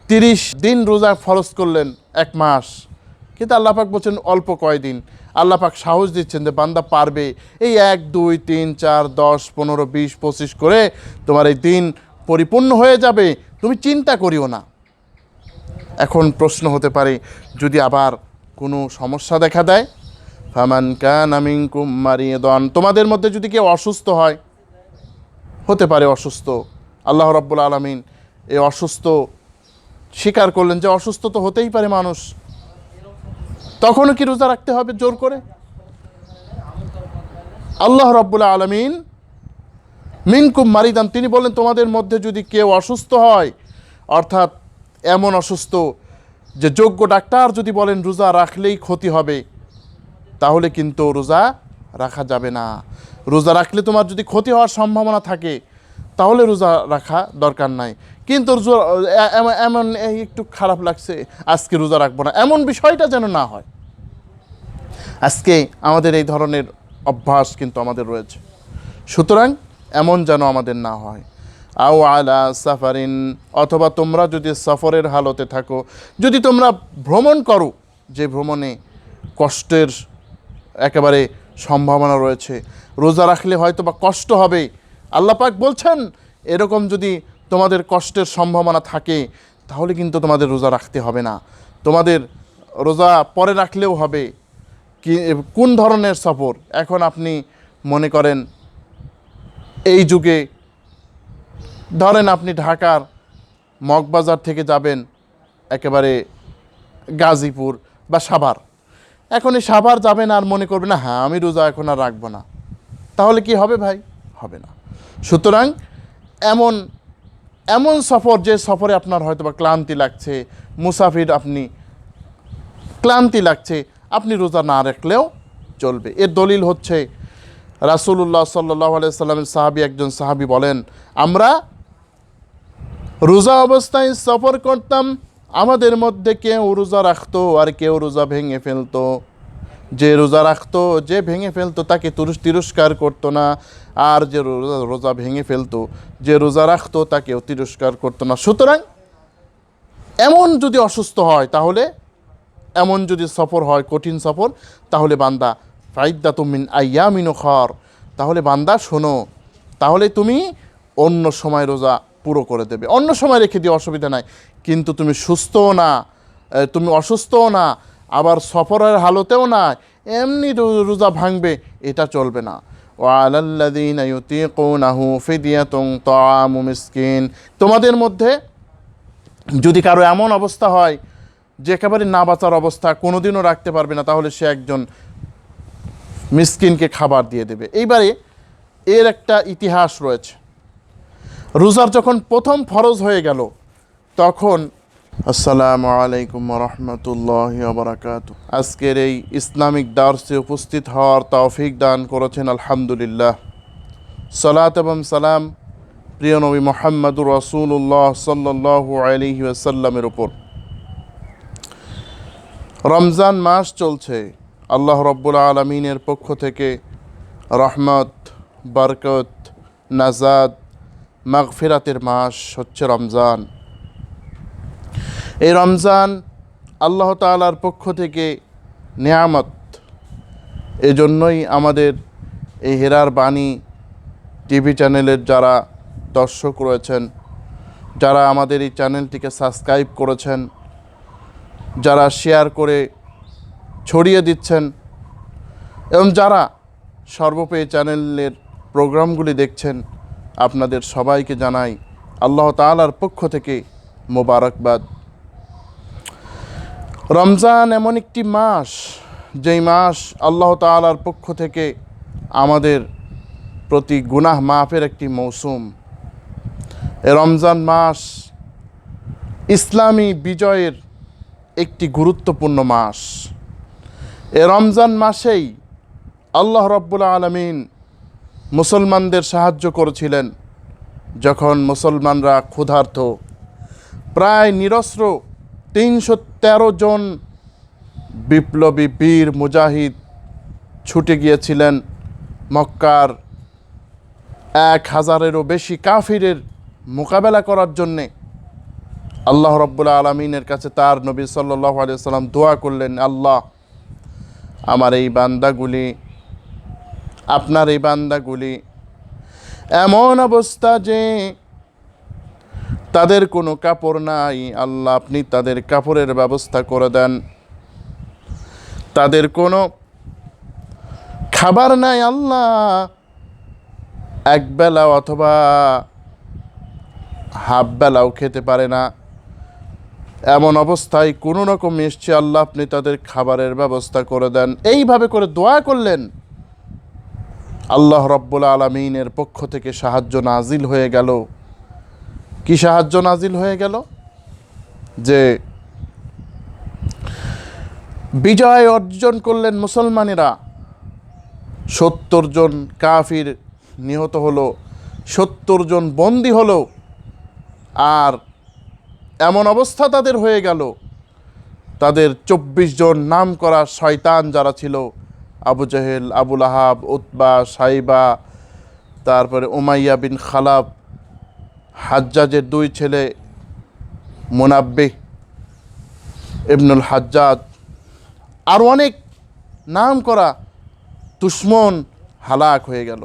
30 দিন রোজা ফরজ করলেন 1 মাস, কিন্তু আল্লাহ পাক বলছেন অল্প কয়দিন। আল্লাহ পাক সাহস দিচ্ছেন যে বান্দা পারবে, এই 1 2 3 4 10 15 20 25 করে তোমার এই দিন পরিপূর্ণ হয়ে যাবে, তুমি চিন্তা করিও না। এখন প্রশ্ন হতে পারে, যদি আবার কোনো সমস্যা দেখা দেয়, ফামান কানা মিনকুম মারিদান, তোমাদের মধ্যে যদি কেউ অসুস্থ হয়, হতে পারে অসুস্থ, আল্লাহ রাব্বুল আলামিন এই অসুস্থ স্বীকার করলেন যে অসুস্থ তো হতেই পারে মানুষ, তখনও কি রোজা রাখতে হবে জোর করে? আল্লাহ রাব্বুল আলামিন মিনকুম মারিদান, তিনি বলেন তোমাদের মধ্যে যদি কেউ অসুস্থ হয়, অর্থাৎ এমন অসুস্থ যে যোগ্য ডাক্তার যদি বলেন রোজা রাখলেই ক্ষতি হবে, তাহলে কিন্তু রোজা রাখা যাবে না। রোজা রাখলে তোমার যদি ক্ষতি হওয়ার সম্ভাবনা থাকে, তাহলে রোজা রাখা দরকার নাই। কিন্তু এমন একটু খারাপ লাগছে, আজকে রোজা রাখবো না, এমন বিষয়টা যেন না হয়। আজকে আমাদের এই ধরনের অভ্যাস কিন্তু আমাদের রয়েছে, সুতরাং এমন যেন আমাদের না হয়। আও আলা সাফারিন, অথবা তোমরা যদি সফরের হালতে থাকো, যদি তোমরা ভ্রমণ করো, যে ভ্রমণে কষ্টের একেবারে সম্ভাবনা রয়েছে, রোজা রাখলে হয়তো বা কষ্ট হবে, আল্লাহ পাক বলছেন এরকম যদি তোমাদের কষ্টের সম্ভাবনা থাকে, তাহলে কিন্তু তোমাদের রোজা রাখতে হবে না, তোমাদের রোজা পরে রাখলেও হবে। কি কোন ধরনের সফর? এখন আপনি মনে করেন এই যুগে ধরেন আপনি ঢাকার মগবাজার থেকে যাবেন একেবারে গাজীপুর বা সাভার, এখন এই সাভার যাবেন আর মনে করবেন না হ্যাঁ আমি রোজা এখন আর রাখবো না, তাহলে কি হবে ভাই? হবে না। সুতরাং এমন এমন সফর, যে সফরে আপনার হয়তো বা ক্লান্তি লাগছে, মুসাফির আপনি ক্লান্তি লাগছে, আপনি রোজা না রাখলেও চলবে। এর দলিল হচ্ছে রাসূলুল্লাহ সাল্লাল্লাহু আলাইহি সাল্লামের সাহাবী, একজন সাহাবী বলেন, আমরা রোজা অবস্থায় সফর করতাম, আমাদের মধ্যে কেউ রোজা রাখতো আর কেউ রোজা ভেঙে ফেলতো, যে রোজা রাখতো, যে ভেঙে ফেলতো তাকে তিরস্কার করতো না, আর যে রোজা ভেঙে ফেলতো, যে রোজা রাখতো তাকেও তিরস্কার করতো না। সুতরাং এমন যদি অসুস্থ হয়, তাহলে এমন যদি সফর হয় কঠিন সফর, তাহলে বান্দা ফাইদ্দাতুম মিন আইয়ামিন উখর, তাহলে বান্দা শোনো, তাহলে তুমি অন্য সময় রোজা পুরো করে দেবে, অন্য সময় রেখে দিও, অসুবিধা নাই। কিন্তু তুমি সুস্থও না, তুমি অসুস্থও না, আবার সফরের হালতেও না, এমনি রোজা ভাঙবে, এটা চলবে না। ওয়ালাল্লাযীনা ইউতীকুনাহু ফিদিয়াতুন তাআমু মিসকিন, তোমাদের মধ্যে যদি কারো এমন অবস্থা হয় যে একেবারে না বাঁচার অবস্থা, কোনোদিনও রাখতে পারবে না, তাহলে সে একজন মিসকিনকে খাবার দিয়ে দেবে। এইবারে এর একটা ইতিহাস রয়েছে। রোজার যখন প্রথম ফরজ হয়ে গেল, তখন আসসালামু আলাইকুম ওয়া রাহমাতুল্লাহি ওয়া বারাকাতুহু, আজকের এই ইসলামিক দার্সে উপস্থিত হওয়ার তৌফিক দান করেছেন আলহামদুলিল্লাহ। সালাত এবং সালাম প্রিয় নবী মুহাম্মদুর রাসূলুল্লাহ সাল্লাল্লাহু আলাইহি ওয়াসাল্লামের উপর। রমজান মাস চলছে, আল্লাহ রাব্বুল আলামিনের পক্ষ থেকে রহমত, বরকত, নাজাত, মাগফিরাতের মাস হচ্ছে রমজান। এই রমজান আল্লাহ তাআলার পক্ষ থেকে নেয়ামত। এজন্যই আমাদের এই হেরার বাণী টিভি চ্যানেলের যারা দর্শক রয়েছেন, যারা আমাদের এই চ্যানেলটিকে সাবস্ক্রাইব করেছেন, যারা শেয়ার করে ছড়িয়ে দিচ্ছেন, এবং যারা সর্বপেয়ে চ্যানেলের প্রোগ্রামগুলি দেখছেন, আপনাদের সবাইকে জানাই আল্লাহ তাআলার পক্ষ থেকে মোবারকবাদ। রমজান এমন একটি মাস, যেই মাস আল্লাহ তাআলার পক্ষ থেকে আমাদের প্রতি গুনাহ মাফের একটি মৌসুম। এ রমজান মাস ইসলামী বিজয়ের একটি গুরুত্বপূর্ণ মাস। এ রমজান মাসেই আল্লাহ রাব্বুল আলামিন মুসলমানদের সাহায্য করেছিলেন, যখন মুসলমানরা ক্ষুধার্ত, প্রায় নিরস্ত্র 313 জন বিপ্লবী বীর মুজাহিদ ছুটে গিয়েছিলেন মক্কার 1000-এরও বেশি কাফিরের মোকাবেলা করার জন্যে। আল্লাহ রাব্বুল আলামিনের কাছে তার নবী সাল্লাল্লাহু আলাইহি ওয়াসাল্লাম দোয়া করলেন, আল্লাহ আমার এই বান্দাগুলি, আপনার এই বান্দাগুলি এমন অবস্থা যে তাদের কোনো কাপড় নাই, আল্লাহ আপনি তাদের কাপড়ের ব্যবস্থা করে দেন। তাদের কোনো খাবার নাই, আল্লাহ একবেলা অথবা হাফ বেলাও খেতে পারে না, এমন অবস্থায় কোনো রকম এসছে, আল্লাহ আপনি তাদের খাবারের ব্যবস্থা করে দেন। এইভাবে করে দোয়া করলেন। আল্লাহ রাব্বুল আলামিনের পক্ষ থেকে সাহায্য নাজিল হয়ে গেল। কি সাহায্য নাজিল হয়ে গেল? যে বিজয় অর্জন করলেন মুসলমানেরা। 70 জন কাফির নিহত হলো, 70 জন বন্দী হলো। আর এমন অবস্থা তাদের হয়ে গেল, তাদের 24 জন নাম করা শয়তান যারা ছিল, আবু জেহেল, আবু লাহাব, উতবা, সাইবা, তারপরে উমাইয়া বিন খালাব, হাজ্জাজের 2 ছেলে মুনাব্বিহ ইবনুল হাজ্জাজ, আর অনেক নাম করা দুশমন হালাক হয়ে গেল।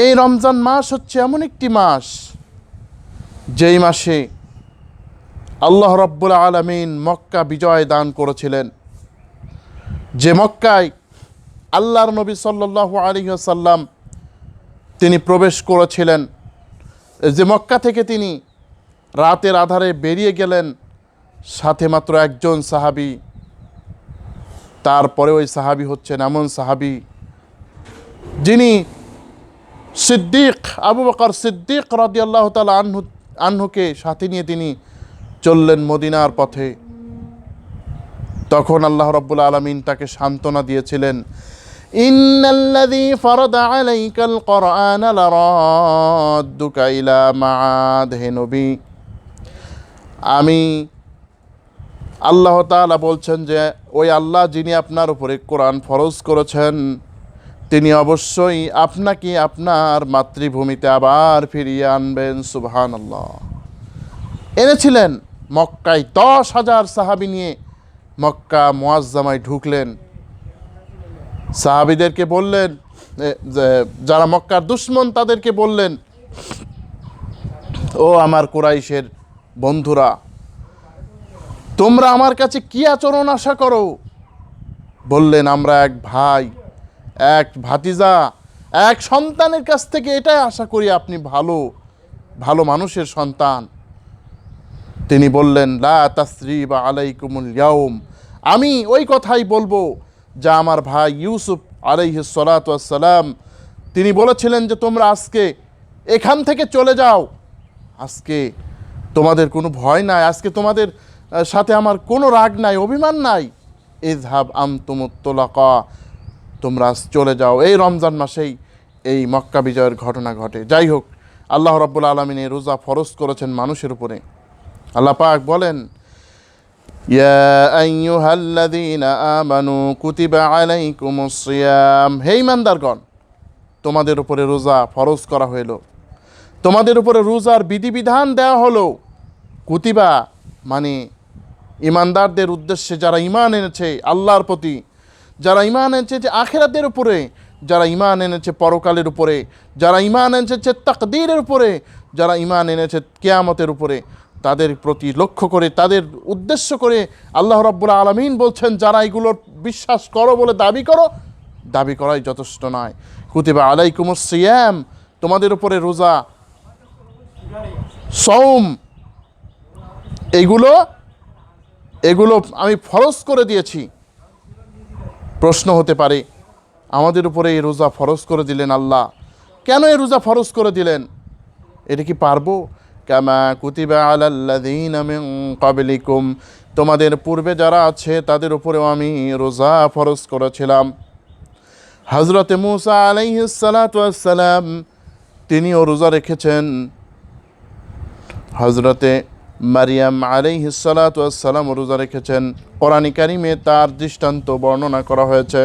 এই রমজান মাস হচ্ছে এমন একটি মাস, যেই মাসে আল্লাহ রাব্বুল আলামিন মক্কা বিজয় দান করেছিলেন। যে মক্কায় আল্লাহর নবী সাল্লাল্লাহু আলাইহি ওয়াসাল্লাম তিনি প্রবেশ করেছিলেন, যে মক্কা থেকে তিনি রাতের আধারে বেরিয়ে গেলেন, সাথে মাত্র একজন সাহাবী। তারপরে ওই সাহাবী হচ্ছেন এমন সাহাবী যিনি সিদ্দিক, আবু বকর সিদ্দিক রাদিয়াল্লাহু তাআলা আনহুকে সাথে নিয়ে তিনি চললেন মদিনার পথে। তখন আল্লাহ রাব্বুল আলামিন তাকে সান্ত্বনা দিয়েছিলেন, ইন্নাল্লাযী ফারাদা আলাইকাল কুরআনা লারাদ্দুকা ইলা মাআদ। হে নবী, আমি আল্লাহ তাআলা বলছেন যে ওই আল্লাহ যিনি আপনার উপরে কোরআন ফরজ করেছেন, তিনি অবশ্যই আপনাকে আপনার মাতৃভূমিতে আবার ফিরিয়ে আনবেন। সুবহানাল্লাহ। এনেছিলেন মক্কায় 10,000 সাহাবী নিয়ে মক্কা মুআজ্জামায় ঢুকলেন। সাহাবীদেরকে বললেন, যারা মক্কার দুশমন তাদেরকে বললেন, ও আমার কুরাইশের বন্ধুরা, তোমরা আমার কাছে কি আচরণ আশা করো? বললেন, আমরা এক ভাই, এক ভাতিজা, এক সন্তানের কাছ থেকে এটাই আশা করি, আপনি ভালো ভালো মানুষের সন্তান। তিনি বললেন, লা তাসরিবা আলাইকুমুল ইয়াউম, আমি ওই কথাই বলবো যা আমার ভাই ইউসুফ আলাইহিস সালাতু ওয়াস সালাম তিনি বলেছিলেন যে তোমরা আজকে এখান থেকে চলে যাও, আজকে তোমাদের কোনো ভয় নাই, আজকে তোমাদের সাথে আমার কোনো রাগ নাই, অভিমান নাই। ইযহাব আনতুমুত তুলাকা, তোমরা চলে যাও। এই রমজান মাসেই এই মক্কা বিজয়ের ঘটনা ঘটে। যাই হোক, আল্লাহ রাব্বুল আলামিন এই রোজা ফরজ করেছেন মানুষের উপরে। আল্লাহ পাক বলেন, ইয়া আইয়ুহাল্লাযীনা আমানু কুতিবা আলাইকুমুস সিয়াম। হে ঈমানদারগণ, তোমাদের উপরে রোজা ফরজ করা হলো, তোমাদের উপরে রোজার বিধিবিধান দেওয়া হলো। কুতিবা মানে ঈমানদারদের উদ্দেশ্যে, যারা ঈমান এনেছে আল্লাহর প্রতি, যারা ঈমান এনেছে যে আখিরাতের উপরে, যারা ঈমান এনেছে পরকালের উপরে, যারা ঈমান এনেছে তাকদীরের উপরে, যারা ঈমান এনেছে কিয়ামতের উপরে, তাদের প্রতি লক্ষ্য করে, তাদের উদ্দেশ্য করে আল্লাহ রাব্বুল আলামিন বলছেন, যারা এগুলোর বিশ্বাস করো বলে দাবি করো, দাবি করাই যথেষ্ট নয়। কুতিবা আলাইকুমুস সিয়াম, তোমাদের উপরে রোজা, সওম, এগুলো আমি ফরজ করে দিয়েছি। প্রশ্ন হতে পারে, আমাদের উপরে এই রোজা ফরজ করে দিলেন আল্লাহ, কেন এই রোজা ফরজ করে দিলেন? এটা কি পারবো? কামা কুতিবা আলাল্লাযীনা মিন ক্বাবলিকুম, তোমাদের পূর্বে যারা আছে তাদের উপরেও আমি রোজা ফরজ করেছিলাম। হযরতে মূসা আলাইহিস সালাতু ওয়াস সালাম তিনিও রোজা রেখেছেন। হযরতে মারিয়াম আলাইহিস সালাতু ওয়াস সালাম রোজা রেখেছেন। কোরআনে কারিমে তার দৃষ্টান্ত বর্ণনা করা হয়েছে।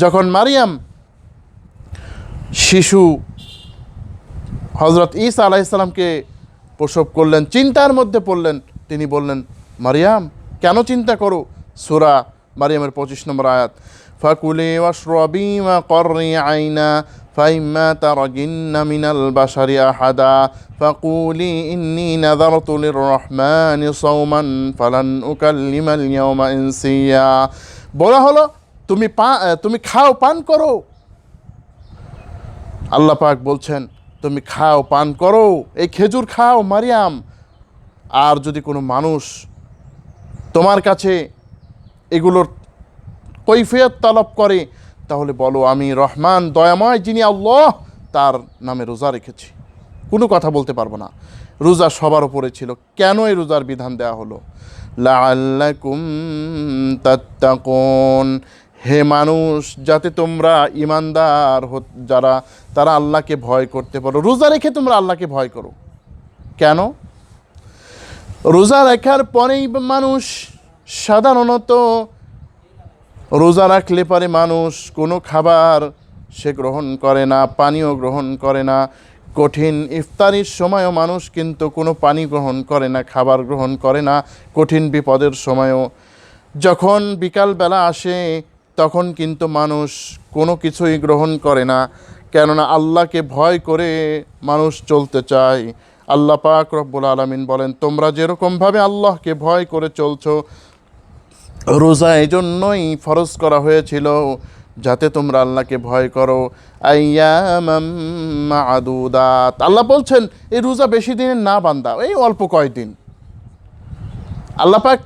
যখন মারিয়াম শিশু হযরত ঈসা আলাইহিস সালামকে প্রসব করলেন, চিন্তার মধ্যে পড়লেন। তিনি বললেন, মারিয়াম কেন চিন্তা করো? সূরা মারিয়ামের 25 নম্বর আয়াত, ফাকুলি ওয়াশরাবি ওয়া কররি আইনা ফাইম্মা তারাজিন্না মিনাল বাশারি আহাদা ফাকুলি ইন্নী নাযারতু লিররহমানি সাওমান ফালান উকাল্লিমাল ইয়াওমা ইনসিয়া। বলা হলো তুমি খাও, পান করো। আল্লাহ পাক বলছেন তুমি খাও, পান করো, এই খেজুর খাও মারিয়াম। আর যদি কোনো মানুষ তোমার কাছে এগুলোর কৈফিয়ত তলব করে, তাহলে বলো আমি রহমান দয়াময় যিনি আল্লাহ, তার নামে রোজা রেখেছি। কোনো কথা বলতে পারবো না। রোজা সবার উপরে ছিল। কেন এই রোজার বিধান দেওয়া হলো? লাআল্লাকুম তাত্তাকুন, হে মানুষ, যাতে তোমরা ইমানদার যারা তারা আল্লাহকে ভয় করতে পারো। রোজা রেখে তোমরা আল্লাহকে ভয় করো। কেন? রোজা রাখার পরেই মানুষ সাধারণত রোজা রাখলে পরে মানুষ কোনো খাবার সে গ্রহণ করে না, পানীয় গ্রহণ করে না। কঠিন ইফতারির সময়ও মানুষ কিন্তু কোনো পানি গ্রহণ করে না, খাবার গ্রহণ করে না। কঠিন বিপদের সময়ও যখন বিকালবেলা আসে, তখন কিন্তু মানুষ কোনো কিছুই গ্রহণ করে না। কেননা আল্লাহকে ভয় করে মানুষ চলতে চায়। আল্লাহ পাক রব্বুল আলামিন বলেন, তোমরা যেরকমভাবে আল্লাহকে ভয় করে চলছো, রোজা এই জন্যই ফরজ করা হয়েছিল যাতে তোমরা আল্লাহকে ভয় করো। আইয়ামাম মা'দুদাত, আল্লাহ বলছেন এই রোজা বেশি দিনের না বান্দা, এই অল্প কয়েকদিন। আল্লাহ পাক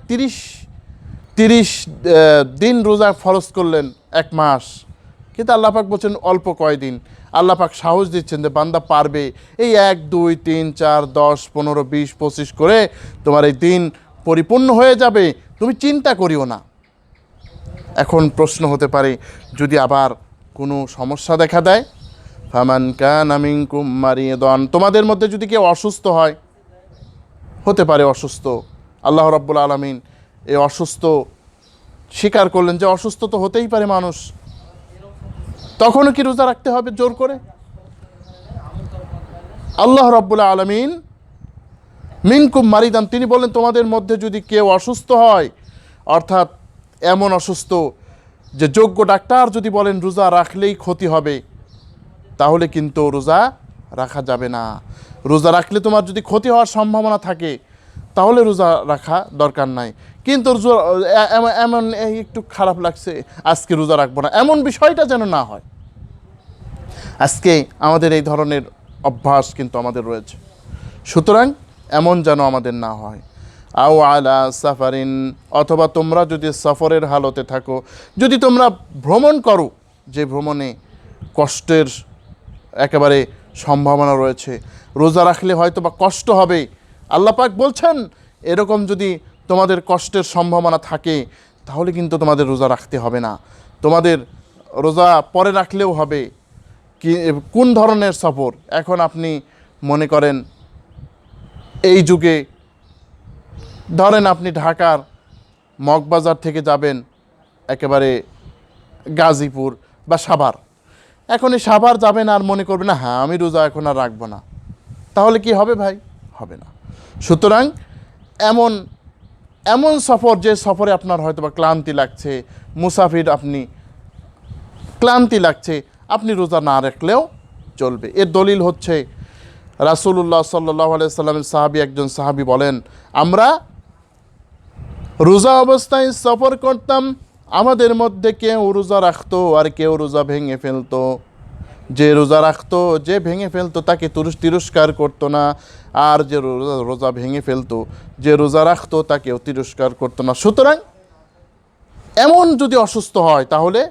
30 দিন রোজা ফরজ করলেন, 1 মাস, কিন্তু আল্লাহ পাক বলছেন অল্প কয়েকদিন। আল্লাহ পাক সাহস দিচ্ছেন যে বান্দা পারবে, এই 1 2 3 4 10 15 20 25 করে তোমার এই দিন পরিপূর্ণ হয়ে যাবে, তুমি চিন্তা করিও না। এখন প্রশ্ন হতে পারে, যদি আবার কোনো সমস্যা দেখা দেয়, ফামান কানা মিনকুম মারিদান, তোমাদের মধ্যে যদি কেউ অসুস্থ হয়, হতে পারে অসুস্থ, আল্লাহ রাব্বুল আলামিন এই অসুস্থ স্বীকার করলেন যে অসুস্থ তো হতেই পারে মানুষ, তখনও কি রোজা রাখতে হবে জোর করে? আল্লাহ রাব্বুল আলামিন মিনকুম মারিদান, তিনি বলেন তোমাদের মধ্যে যদি কেউ অসুস্থ হয়, অর্থাৎ এমন অসুস্থ যে যোগ্য ডাক্তার যদি বলেন রোজা রাখলেই ক্ষতি হবে, তাহলে কিন্তু রোজা রাখা যাবে না। রোজা রাখলে তোমার যদি ক্ষতি হওয়ার সম্ভাবনা থাকে, তাহলে রোজা রাখা দরকার নাই। কিন্তু এমন একটু খারাপ লাগছে, আজকে রোজা রাখবো না, এমন বিষয়টা যেন না হয়। আজকে আমাদের এই ধরনের অভ্যাস কিন্তু আমাদের রয়েছে, সুতরাং এমন যেন আমাদের না হয়। আও আলা সাফারিন, অথবা তোমরা যদি সফরের হালতে থাকো, যদি তোমরা ভ্রমণ করো, যে ভ্রমণে কষ্টের একেবারে সম্ভাবনা রয়েছে, রোজা রাখলে হয়তো বা কষ্ট হবে। আল্লাহ পাক বলছেন এরকম যদি তোমাদের কষ্টের সম্ভাবনা থাকে, তাহলে কিন্তু তোমাদের রোজা রাখতে হবে না, তোমাদের রোজা পরে রাখলেও হবে। কি কোন ধরনের সফর? এখন আপনি মনে করেন এই যুগে ধরেন আপনি ঢাকার মগবাজার থেকে যাবেন একেবারে গাজীপুর বা সাভার, এখন এই সাভার যাবেন আর মনে করবেন না হ্যাঁ আমি রোজা এখন আর রাখবো না, তাহলে কি হবে ভাই? হবে না। সুতরাং এমন সফর, যে সফরে আপনার হয়তো বা ক্লান্তি লাগছে, মুসাফির, আপনি ক্লান্তি লাগছে, আপনি রোজা না রাখলেও চলবে। এর দলিল হচ্ছে রাসূলুল্লাহ সাল্লাল্লাহু আলাইহি সাল্লামের সাহাবী, একজন সাহাবী বলেন, আমরা রোজা অবস্থায় সফর করতাম, আমাদের মধ্যে কেউ রোজা রাখতো আর কেউ রোজা ভেঙে ফেলতো। যে রোজা রাখতো, যে ভেঙে ফেলতো তাকে তিরস্কার করতো না, আর যে রোজা ভেঙে ফেলতো, যে রোজা রাখতো তাকেও তিরস্কার করতো না। সুতরাং এমন যদি অসুস্থ হয়, তাহলে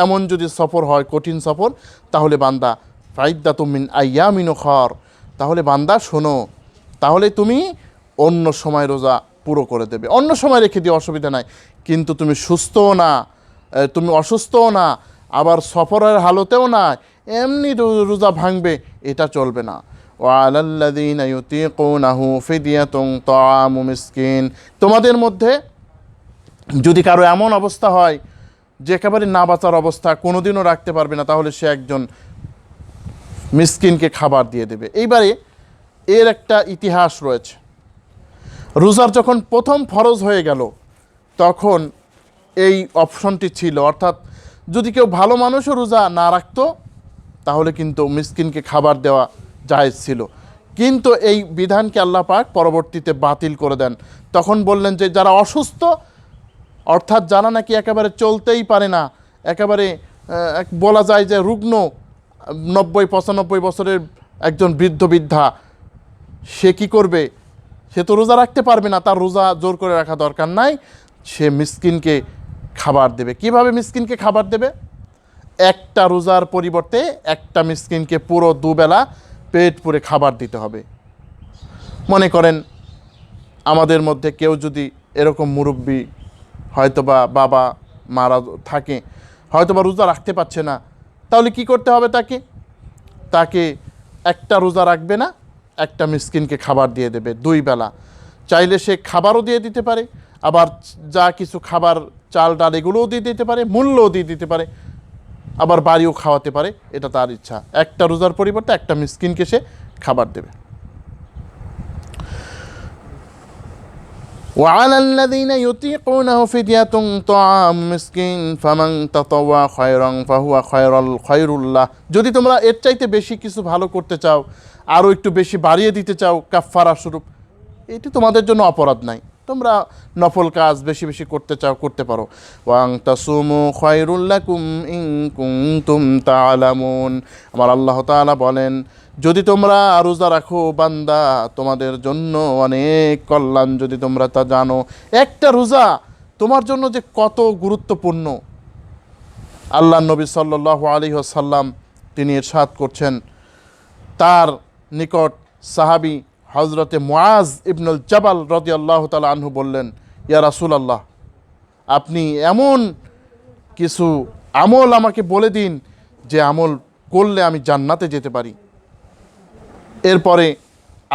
এমন যদি সফর হয়, কঠিন সফর, তাহলে বান্দা ফাইদ্দাতুম মিন আইয়ামিন উখর, তাহলে বান্দা শোনো, তাহলে তুমি অন্য সময় রোজা পুরো করে দেবে, অন্য সময় রেখে দিও, অসুবিধা নাই। কিন্তু তুমি সুস্থও না, তুমি অসুস্থও না, আবার সফরের হালতেও না, এমনি রোজা ভাঙবে, এটা চলবে না। ওয়ালাল্লাযীনা ইউতীকুনাহু ফিদিয়াতুন তাআমু মিসকিন, তোমাদের মধ্যে যদি কারো এমন অবস্থা হয় যে একেবারে না বাঁচার অবস্থা, কোনোদিনও রাখতে পারবে না, তাহলে সে একজন মিসকিনকে খাবার দিয়ে দেবে। এইবারে এর একটা ইতিহাস রয়েছে। রোজার যখন প্রথম ফরজ হয়ে গেল তখন এই অপশনটি ছিল, অর্থাৎ যদি কেউ ভালো মানুষও রোজা না রাখতো তাহলে কিন্তু মিসকিনকে খাবার দেওয়া জায়েজ ছিল। কিন্তু এই বিধানকে আল্লাহ পাক পরবর্তীতে বাতিল করে দেন। তখন বললেন যে যারা অসুস্থ, অর্থাৎ যারা নাকি একেবারে চলতেই পারে না, একেবারে বলা যায় যে রুগ্ন, 90-95 বছরের একজন বৃদ্ধ বৃদ্ধা, সে কি করবে? সে তো রোজা রাখতে পারবে না, তার রোজা জোর করে রাখা দরকার নাই, সে মিসকিনকে খাবার দেবে। কিভাবে মিসকিনকে খাবার দেবে? একটা রোজার পরিবর্তে একটা মিসকিনকে পুরো দুবেলা পেট পুরে খাবার দিতে হবে। মনে করেন আমাদের মধ্যে কেউ যদি এরকম মুরব্বি হয়তোবা বাবা মারা থাকে, হয়তোবা রোজা রাখতে পারছে না, তাহলে কি করতে হবে? তাকে একটা রোজা রাখবে না, একটা মিসকিনকে খাবার দিয়ে দেবে 2 বেলা। চাইলে সে খাবারও দিয়ে দিতে পারে, আবার যা কিছু খাবার চাল ডাল এগুলোও দিয়ে দিতে পারে, মূল্যও দিয়ে দিতে পারে, আবার বাড়িও খাওয়াতে পারে, এটা তার ইচ্ছা। একটা রোজার পরিবর্তে একটা মিসকিনকে সে খাবার দেবে। وعلى الذين يطيقونه فدية طعام مسكين فمن تطوع خيرا فهو خير له। যদি তোমরা এর চাইতে বেশি কিছু ভালো করতে চাও, আরও একটু বেশি বাড়িয়ে দিতে চাও কাফারা স্বরূপ, এটি তোমাদের জন্য অপরাধ নাই। তোমরা নফল কাজ বেশি বেশি করতে চাও, করতে পারো। ওয়াং তাসুমু খায়রুল লাকুম ইন কুনতুম তা'লামুন। আমার আল্লাহ তাআলা বলেন, যদি তোমরা রোজা রাখো বান্দা, তোমাদের জন্য অনেক কল্যাণ, যদি তোমরা তা জানো। একটা রোজা তোমার জন্য যে কত গুরুত্বপূর্ণ, আল্লাহ নবী সাল্লাল্লাহু আলাইহি ওয়াসাল্লাম তিনি ইরশাদ করছেন, তার নিকট সাহাবী হজরতে মুআজ ইবনুল জাবাল রাদিয়াল্লাহু তাআলা আনহু বললেন, ইয়া রাসূলুল্লাহ, আপনি এমন কিছু আমল আমাকে বলে দিন যে আমল করলে আমি জান্নাতে যেতে পারি। এরপরে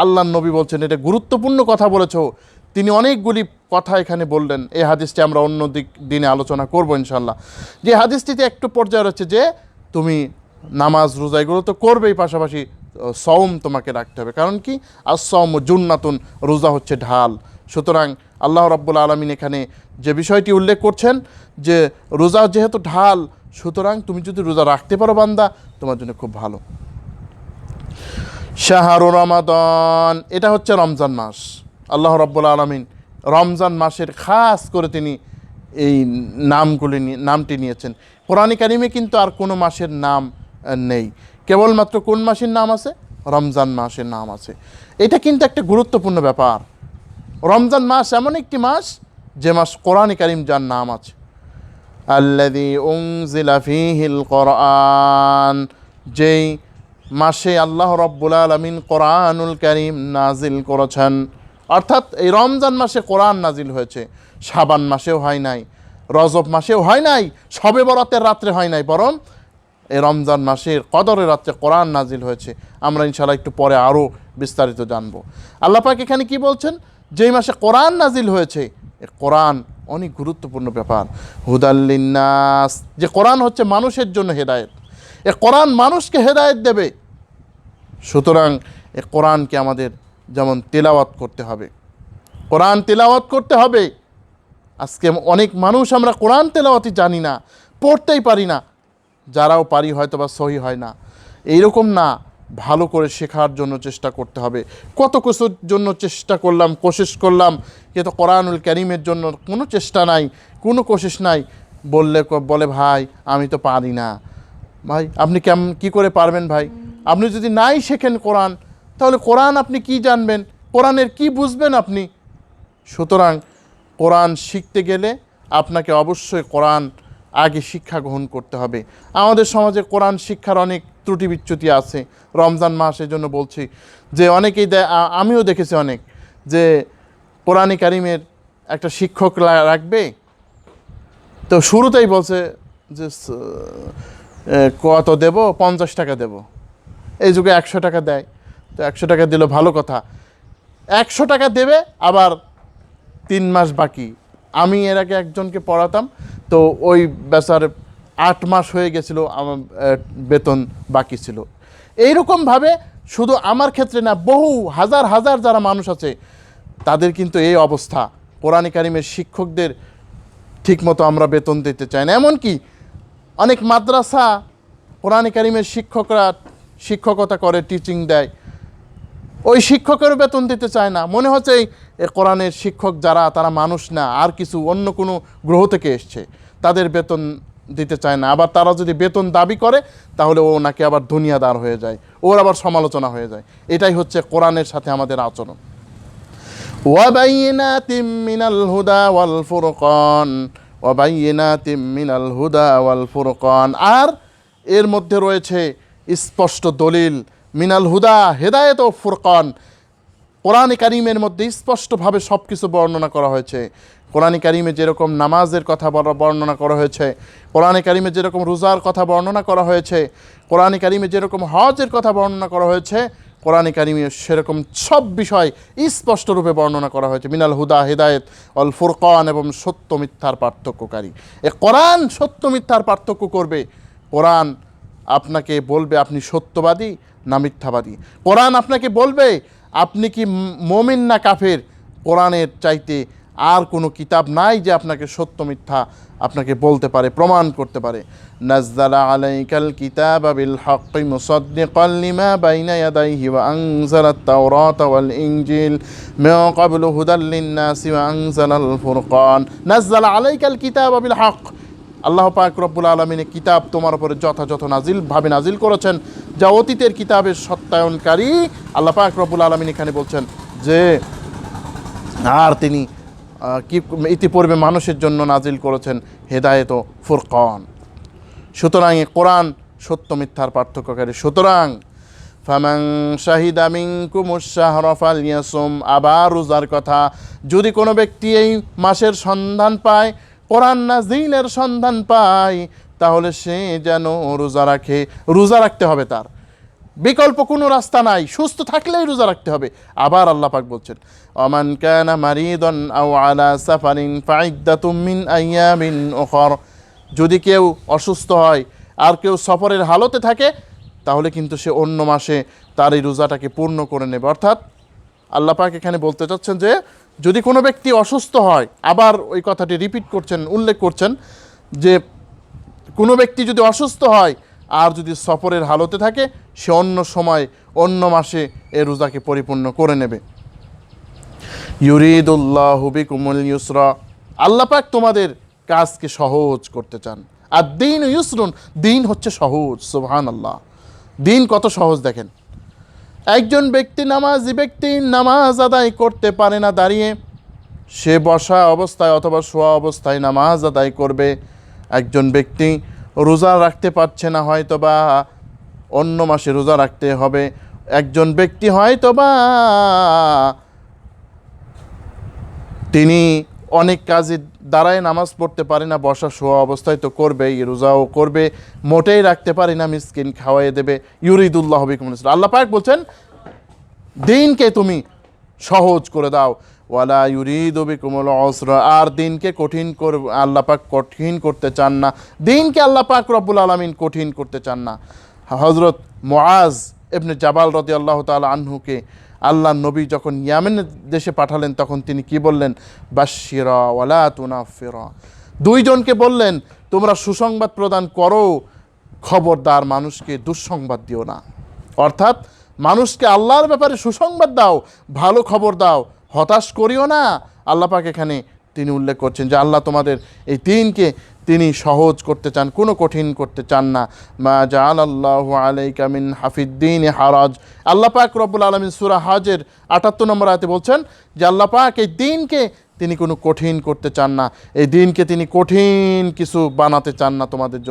আল্লাহর নবী বলছেন, এটা গুরুত্বপূর্ণ কথা বলেছো। তিনি অনেকগুলি কথা এখানে বললেন। এই হাদিসটি আমরা অন্য দিনে আলোচনা করব ইনশাল্লাহ। যে হাদিসটিতে একটু পর্যায়ে রয়েছে যে তুমি নামাজ রোজা এগুলো তো করবেই, পাশাপাশি সওম তোমাকে রাখতে হবে। কারণ কি? আস-সাওম জুন্নাতুন, রোজা হচ্ছে ঢাল। সুতরাং আল্লাহ রাব্বুল আলামিন এখানে যে বিষয়টি উল্লেখ করছেন যে রোজা যেহেতু ঢাল, সুতরাং তুমি যদি রোজা রাখতে পারো বান্দা, তোমার জন্য খুব ভালো। শাহরু রমাদান, এটা হচ্ছে রমজান মাস। আল্লাহ রাব্বুল আলামিন রমজান মাসের খাস করে তিনি এই নামটি নিয়েছেন। কোরআনে কারিমে কিন্তু আর কোনো মাসের নাম নেই, কেবলমাত্র কোন মাসের নাম আছে? রমজান মাসের নাম আছে। এটা কিন্তু একটা গুরুত্বপূর্ণ ব্যাপার। রমজান মাস এমন একটি মাস যে মাস কোরআনে কারিম যার নাম আছে, আল্লাযী উনজিলা ফীহিল কোরআন, যেই মাসে আল্লাহ রাব্বুল আলামিন কোরআনুল কারীম নাজিল করেছেন। অর্থাৎ এই রমজান মাসে কোরআন নাজিল হয়েছে। শাবান মাসেও হয় নাই, রজব মাসেও হয় নাই, শবে বরাতের রাত্রে হয় নাই, বরং এই রমজান মাসের কদরের রাত্রে কোরআন নাজিল হয়েছে। আমরা ইনশাআল্লাহ একটু পরে আরও বিস্তারিত জানব। আল্লাহ পাক এখানে কি বলছেন? যেই মাসে কোরআন নাজিল হয়েছে, এই কোরআন অনেক গুরুত্বপূর্ণ ব্যাপার। হুদাল লিন্নাস, যে কোরআন হচ্ছে মানুষের জন্য হেদায়েত। এ কোরআন মানুষকে হেদায়েত দেবে। সুতরাং এ কোরআনকে আমাদের যেমন তেলাওয়াত করতে হবে, কোরআন তেলাওয়াত করতে হবে। আজকে অনেক মানুষ আমরা কোরআন তেলাওয়াতই জানি না, পড়তেই পারি না, যারাও পারি হয়তো বা সহি হয় না। এইরকম না, ভালো করে শেখার জন্য চেষ্টা করতে হবে। কত কিছুর জন্য চেষ্টা করলাম, কোশিশ করলাম, কিন্তু কোরআনুল কারীমের জন্য কোনো চেষ্টা নাই, কোনো কোশিশ নাই। বলে ভাই আমি তো পারি না। ভাই আপনি কী করে পারবেন? ভাই আপনি যদি নাই শেখেন কোরআন, তাহলে কোরআন আপনি কি জানবেন? কোরআনের কি বুঝবেন আপনি? সুতরাং কোরআন শিখতে গেলে আপনাকে অবশ্যই কোরআন আগে শিক্ষা গ্রহণ করতে হবে। আমাদের সমাজে কোরআন শিক্ষার অনেক ত্রুটি বিচ্যুতি আছে। রমজান মাস এই জন্য বলছি যে অনেকেই আমিও দেখেছি অনেক, যে কোরআনে কারিমের একটা শিক্ষক রাখবে, তো শুরুতেই বলছে যে কত দেব? 50 টাকা দেব। এই যুগে 100 টাকা দেয়, তো 100 টাকা দিল ভালো কথা, 100 টাকা দেবে, আবার 3 মাস বাকি। আমি এর আগে একজনকে পড়াতাম, তো ওই বেচার 8 মাস হয়ে গেছিলো, আমার বেতন বাকি ছিল। এইরকমভাবে শুধু আমার ক্ষেত্রে না, বহু হাজার হাজার যারা মানুষ আছে তাদের কিন্তু এই অবস্থা। কোরআন কারীমের শিক্ষকদের ঠিকমতো আমরা বেতন দিতে চাই না। এমনকি অনেক মাদ্রাসা কোরআন কারীমের শিক্ষকরা শিক্ষকতা করে, টিচিং দেয়, ওই শিক্ষকেরও বেতন দিতে চায় না। মনে হচ্ছে এই কোরআনের শিক্ষক যারা, তারা মানুষ না, আর কিছু অন্য কোনো গ্রহ থেকে এসছে, তাদের বেতন দিতে চায় না। আবার তারা যদি বেতন দাবি করে তাহলে ও নাকি আবার দুনিয়াদার হয়ে যায়, ওর আবার সমালোচনা হয়ে যায়। এটাই হচ্ছে কোরআনের সাথে আমাদের আচরণ। ওয়াবাইনাতিম মিনাল হুদা ওয়াল ফুরকান, ওয়াবাইনাতিম মিনাল হুদা ওয়াল ফুরকান, আর এর মধ্যে রয়েছে স্পষ্ট দলিল, মিনাল হুদা হেদায়েত ও ফুরকান। কোরআন কারীমের মধ্যে স্পষ্টভাবে সব কিছু বর্ণনা করা হয়েছে। কোরআন কারীমে যেরকম নামাজের কথা বর্ণনা করা হয়েছে, কোরআন কারীমে যেরকম রোজার কথা বর্ণনা করা হয়েছে, কোরআন কারীমে যেরকম হজের কথা বর্ণনা করা হয়েছে, কোরআন কারীমে সেরকম সব বিষয় স্পষ্টরূপে বর্ণনা করা হয়েছে। মিনাল হুদা হেদায়েত অল ফুরকান, এবং সত্য মিথ্যার পার্থক্যকারী। এ কোরআন সত্য মিথ্যার পার্থক্য করবে। কোরআন আপনাকে বলবে আপনি সত্যবাদী না মিথ্যাবাদী। কোরআন আপনাকে বলবে আপনি কি মুমিন না কাফের। কোরআনের চাইতে আর কোনো কিতাব নাই যে আপনাকে সত্য মিথ্যা আপনাকে বলতে পারে, প্রমাণ করতে পারে। নাজ্জালা আলাইকাল কিতাবা বিল হাক্কি মুসাদ্দিকাল লিমা বাইনা ইয়াদাইহি ওয়া আনজালাত তাওরাতা ওয়াল ইনজিল মিন ক্বাবলু হুদাল লিন-নাসি ওয়া আনজালাল ফুরকান। নাজ্জালা আলাইকাল কিতাবা বিল হক, আল্লাহ পাক রব্বুল আলামিন কিতাব তোমার উপরে যথাযথ নাজিলভাবে নাজিল করেছেন, যা অতীতের কিতাবের সত্যায়নকারী। আল্লাহ পাক রব্বুল আলামিন এখানে বলছেন যে আর তিনি কি ইতিপূর্বে মানুষের জন্য নাজিল করেছেন হেদায়েত ও ফুরকান। সুতরাং কোরআন সত্য মিথ্যার পার্থক্যকারী। সুতরাং ফামান শাহিদা মিনকুমুশ শাহরা ফালইয়াসুম, আবার রোজার কথা। যদি কোনো ব্যক্তি এই মাসের সন্ধান পায়, কোরআন নাজিলের সন্ধান পায়, তাহলে সে যেন রোজা রাখে। রোজা রাখতে হবে, তার বিকল্প কোনো রাস্তা নাই, সুস্থ থাকলেই রোজা রাখতে হবে। আবার আল্লাহ পাক বলছেন ওমান কানা মারিদান আও আলা সাফারিন ফাইদ্দাতুম মিন আইয়ামিন উখর, যদি কেউ অসুস্থ হয় আর কেউ সফরের হালতে থাকে তাহলে কিন্তু সে অন্য মাসে তার এই রোজাটাকে পূর্ণ করে নেবে। অর্থাৎ আল্লাহ পাক এখানে বলতে চাচ্ছেন যে যদি কোনো ব্যক্তি অসুস্থ হয়, আবার ওই কথাটি রিপিট করছেন, উল্লেখ করছেন যে কোনো ব্যক্তি যদি অসুস্থ হয় আর যদি সফরের হালতে থাকে, সে অন্য সময় অন্য মাসে এ রোজাকে পরিপূর্ণ করে নেবে। ইউরিদুল্লাহু বিকুমুল ইউসরা, আল্লাহ পাক তোমাদের কাজকে সহজ করতে চান। আর দিন ইউসরুন, দিন হচ্ছে সহজ। সুবহানাল্লাহ, দিন কত সহজ দেখেন। একজন ব্যক্তি নামাজি ব্যক্তি নামাজ আদায় করতে পারে না দাঁড়িয়ে, সে বসা অবস্থায় অথবা শোয়া অবস্থায় নামাজ আদায় করবে। একজন ব্যক্তি রোজা রাখতে পারছে না, হয়তো বা অন্য মাসে রোজা রাখতে হবে। একজন ব্যক্তি হয়তো বা তিনি অনেক কাজে দ্বারাই নামাজ পড়তে পারে না, বসা শোয়া অবস্থায় তো করবেই, রোজাও করবে, মোটেই রাখতে পারে না, মিসকিন খাওয়াই দেবে। ইউরিদুল্লাহু বিকুমুল ইউসরা, আল্লাহ পাক বলছেন দিনকে তুমি সহজ করে দাও। ওয়ালা ইউরিদু বিকুমুল উসরা, আর দিনকে কঠিন আল্লাহ পাক কঠিন করতে চান না। দিনকে আল্লাহ পাক রব্বুল আলামিন কঠিন করতে চান না। হযরত মুআজ ইবনে জাবাল রাদিয়াল্লাহু তাআলা আনহুকে আল্লাহ নবী যখন ইয়ামেনের দেশে পাঠালেন তখন তিনি কি বললেন? বাশশিরা ওয়ালা তুনাফিরা, দুইজনকে বললেন তোমরা সুসংবাদ প্রদান করো, খবরদার মানুষকে দুঃসংবাদ দিও না। অর্থাৎ মানুষকে আল্লাহর ব্যাপারে সুসংবাদ দাও, ভালো খবর দাও, হতাশ করিও না। আল্লাহ পাক এখানে তিনি উল্লেখ করছেন যে আল্লাহ তোমাদের এই দিনকে তিনি সহজ করতে চান, কোনো কঠিন করতে চান না। মা জাআলাল্লাহু আলাইকা মিন হাফিদ্দিন হারাজ, আল্লাহ পাক রব্বুল আলামিন সূরা হজের ৭৮ নম্বর আয়াতে বলছেন যে আল্লাহ পাক এই দিনকে তিনি কোনো কঠিন করতে চান না, এই দিনকে তিনি কঠিন কিছু বানাতে চান না তোমাদের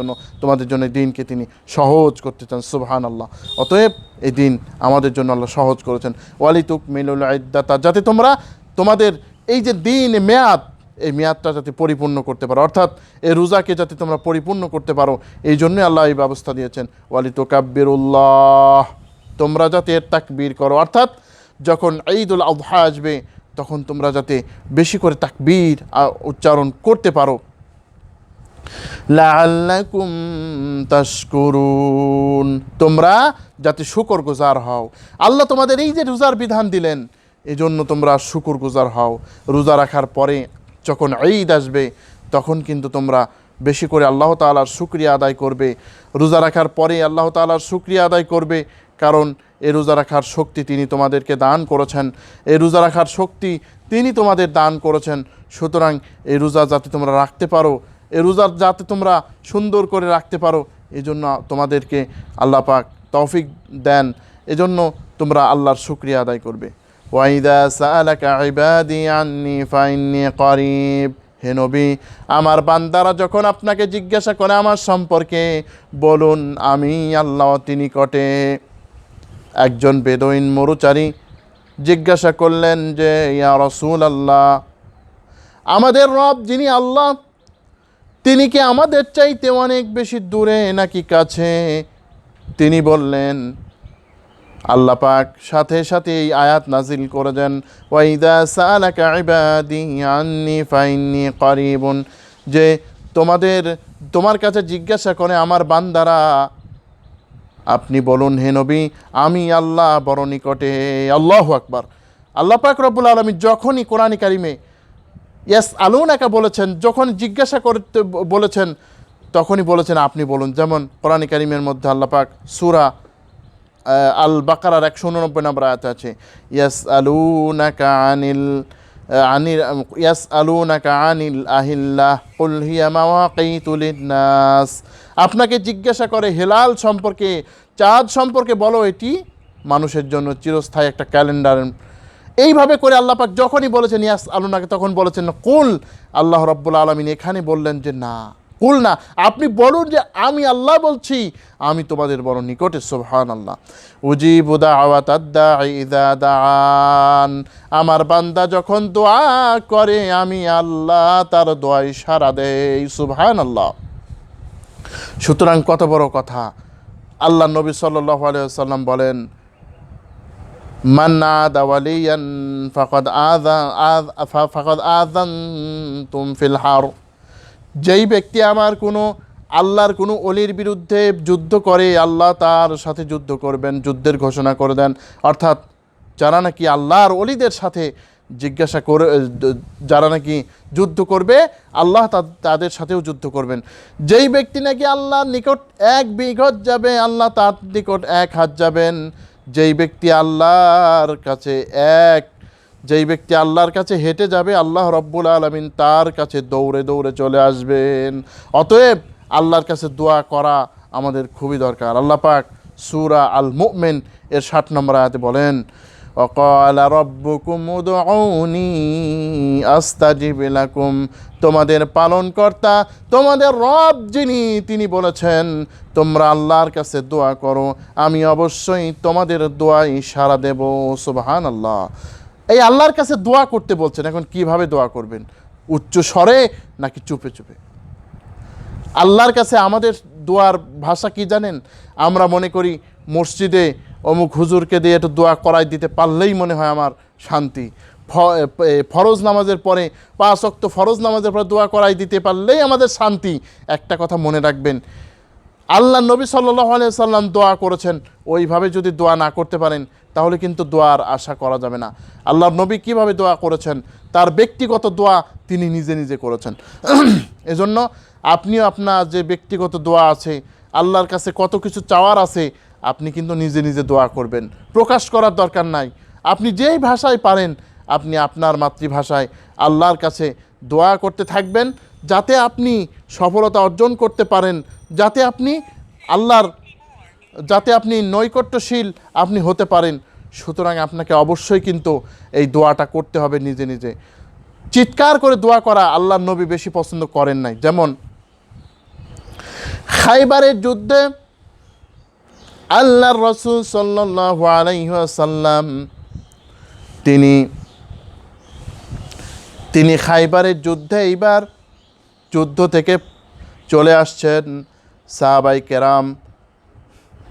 জন্য এই দিনকে তিনি সহজ করতে চান। সুবহানাল্লাহ। অতএব এই দিন আমাদের জন্য আল্লাহ সহজ করেছেন। ওয়ালিতুকমিলুল ইদ্দাতা, যাতে তোমরা তোমাদের এই যে দিন মেয়াদ, এই মেয়াদটা যাতে পরিপূর্ণ করতে পারো, অর্থাৎ এই রোজাকে যাতে তোমরা পরিপূর্ণ করতে পারো, এই জন্যই আল্লাহ এই ব্যবস্থা দিয়েছেন। ওয়ালিতুকাব্বিরুল্লাহ, তোমরা যাতে এর তাকবীর করো, অর্থাৎ যখন ঈদুল আযহা আসবে তখন তোমরা যাতে বেশি করে তাকবীর উচ্চারণ করতে পারো। লাআল্লাকুম তাশকুরুন, তোমরা যাতে শুকরগুজার হও। আল্লাহ তোমাদের এই যে রোজার বিধান দিলেন, এজন্য তোমরা শুকরগুজার হও। রোজা রাখার পরে যখন ঈদ আসবে তখন কিন্তু তোমরা বেশি করে আল্লাহ তাআলার শুকরিয়া আদায় করবে। রোজা রাখার পরে আল্লাহ তাআলার শুকরিয়া আদায় করবে, কারণ এই রোজা রাখার শক্তি তিনি তোমাদেরকে দান করেছেন। এই রোজা রাখার শক্তি তিনি তোমাদের দান করেছেন। সুতরাং এই রোজা যাতে তোমরা রাখতে পারো, এই রোজা যাতে তোমরা সুন্দর করে রাখতে পারো, এই জন্য তোমাদেরকে আল্লাহ পাক তৌফিক দেন। এজন্য তোমরা আল্লাহর শুকরিয়া আদায় করবে। ওয়াইদা সাআলাকা ইবাদি আন্নি ফাইন্নী করিব, হে নবী, আমার বান্দারা যখন আপনাকে জিজ্ঞাসা করে আমার সম্পর্কে, বলুন আমি আল্লাহ অতি নিকটে। একজন বেদুইন মরুচারী জিজ্ঞাসা করলেন যে, ইয়া রাসূলুল্লাহ, আমাদের রব যিনি আল্লাহ, তিনি কি আমাদের চাইতে অনেক বেশি দূরে নাকি কাছে? তিনি বললেন, আল্লাহ পাক সাথে সাথে এই আয়াত নাজিল করে দেন, ওয়াইদা সাআলাকা ইবাদি আন্নি ফাইন্নী করিবুন, যে তোমার কাছে জিজ্ঞাসা করে আমার বান্দারা, আপনি বলুন হে নবী আমি আল্লাহ বড় নিকটে। আল্লাহু আকবার। আল্লাহ পাক রব্বুল আলামিন যখনই কোরআন কারিমে ইয়াসআলুনাকা বলেছেন, যখন জিজ্ঞাসা করতে বলেছেন, তখনই বলেছেন আপনি বলুন। যেমন কোরআন কারিমের মধ্যে আল্লাহ পাক সূরা আল বাকারার 189 নম্বর আয়াতে আছে, ইয়াসআলুনাকা আনিল আহিল্লাহ কুল হিয়া মাওয়াকিতু লিন্নাস, আপনাকে জিজ্ঞাসা করে হেলাল সম্পর্কে, চাঁদ সম্পর্কে, বলো এটি মানুষের জন্য চিরস্থায়ী একটা ক্যালেন্ডার। এইভাবে করে আল্লাহ পাক যখনই বলেছেন ইয়াসআলুনাকা, তখন বলেছেন কুল। আল্লাহ রাব্বুল আলামিন এখানে বললেন যে না, কুল না, আপনি বলুন যে আমি আল্লাহ বলছি, আমি তোমাদের বড় নিকটে। সুবহানাল্লাহ। উজিবু দাওয়াতাদ দাঈ ইযা দাআন, আমার বান্দা যখন দোয়া করে আমি আল্লাহ তার দোয়ায় সাড়া দেই। সুবহানাল্লাহ। সুতরাং কত বড় কথা। আল্লাহ নবী সাল্লাল্লাহু আলাইহি ওয়াসাল্লাম বলেন, মান আদা ওয়ালিয়ান ফাকাদ আযানতুম ফিল হার, যেই ব্যক্তি আমার কোনো আল্লাহর কোনো অলির বিরুদ্ধে যুদ্ধ করে, আল্লাহ তার সাথে যুদ্ধ করবেন, যুদ্ধের ঘোষণা করে দেন। অর্থাৎ যারা নাকি আল্লাহর অলিদের সাথে যারা নাকি যুদ্ধ করবে, আল্লাহ তাদের সাথেও যুদ্ধ করবেন। যেই ব্যক্তি নাকি আল্লাহর নিকট 1 বিঘত যাবে, আল্লাহ তার নিকট 1 হাত যাবেন। যেই ব্যক্তি আল্লাহর কাছে হেঁটে যাবে, আল্লাহ রব্বুল আলামিন তার কাছে দৌড়ে দৌড়ে চলে আসবেন। অতএব আল্লাহর কাছে দোয়া করা আমাদের খুবই দরকার। আল্লাহ পাক সূরা আল মুমিন এর 60 নম্বর আয়াতে বলেন, ওয়াকালা রাব্বুকুম উদউনি আস্তাজিব লাকুম, তোমাদের পালনকর্তা, তোমাদের রব যিনি, তিনি বলেছেন তোমরা আল্লাহর কাছে দোয়া করো, আমি অবশ্যই তোমাদের দোয়ায় সাড়া দেব। সুবহানাল্লাহ। এই আল্লাহর কাছে দোয়া করতে বলছেন, এখন কিভাবে দোয়া করবেন? উচ্চ স্বরে নাকি চুপে চুপে? আল্লাহর কাছে আমাদের দোয়ার ভাষা কি জানেন? আমরা মনে করি মসজিদে অমুক হুজুরকে দিয়ে একটু দোয়া করাই দিতে পারলেই মনে হয় আমার শান্তি। ফরজ নামাজের পরে 5 ওয়াক্ত ফরজ নামাজের পরে দোয়া করাই দিতে পারলেই আমাদের শান্তি। একটা কথা মনে রাখবেন, আল্লাহ নবী সাল্লাল্লাহু আলাইহি সাল্লাম দোয়া করেছেন, ওইভাবে যদি দোয়া না করতে পারেন তাহলে কিন্তু দোয়ার আশা করা যাবে না। আল্লাহর নবী কিভাবে দোয়া করেছেন, তার ব্যক্তিগত দোয়া তিনি নিজে নিজে করেছেন। এজন্য আপনিও আপনার যে ব্যক্তিগত দোয়া আছে, আল্লাহর কাছে কত কিছু চাওয়ার আছে, আপনি কিন্তু নিজে নিজে দোয়া করবেন, প্রকাশ করার দরকার নাই। আপনি যেই ভাষায় পারেন আপনি আপনার মাতৃভাষায় আল্লাহর কাছে দোয়া করতে থাকবেন, যাতে আপনি সফলতা অর্জন করতে পারেন, যাতে আপনি নৈকট্যশীল আপনি হতে পারেন। সুতরাং আপনাকে অবশ্যই কিন্তু এই দোয়াটা করতে হবে নিজে নিজে। চিৎকার করে দোয়া করা আল্লাহর নবী বেশি পছন্দ করেন নাই। যেমন খাইবারের যুদ্ধে আল্লাহর রাসূল সাল্লাল্লাহু আলাইহি ওয়াসাল্লাম তিনি খাইবারের যুদ্ধে এইবার যুদ্ধ থেকে চলে আসছেন। সাহাবাই কেরাম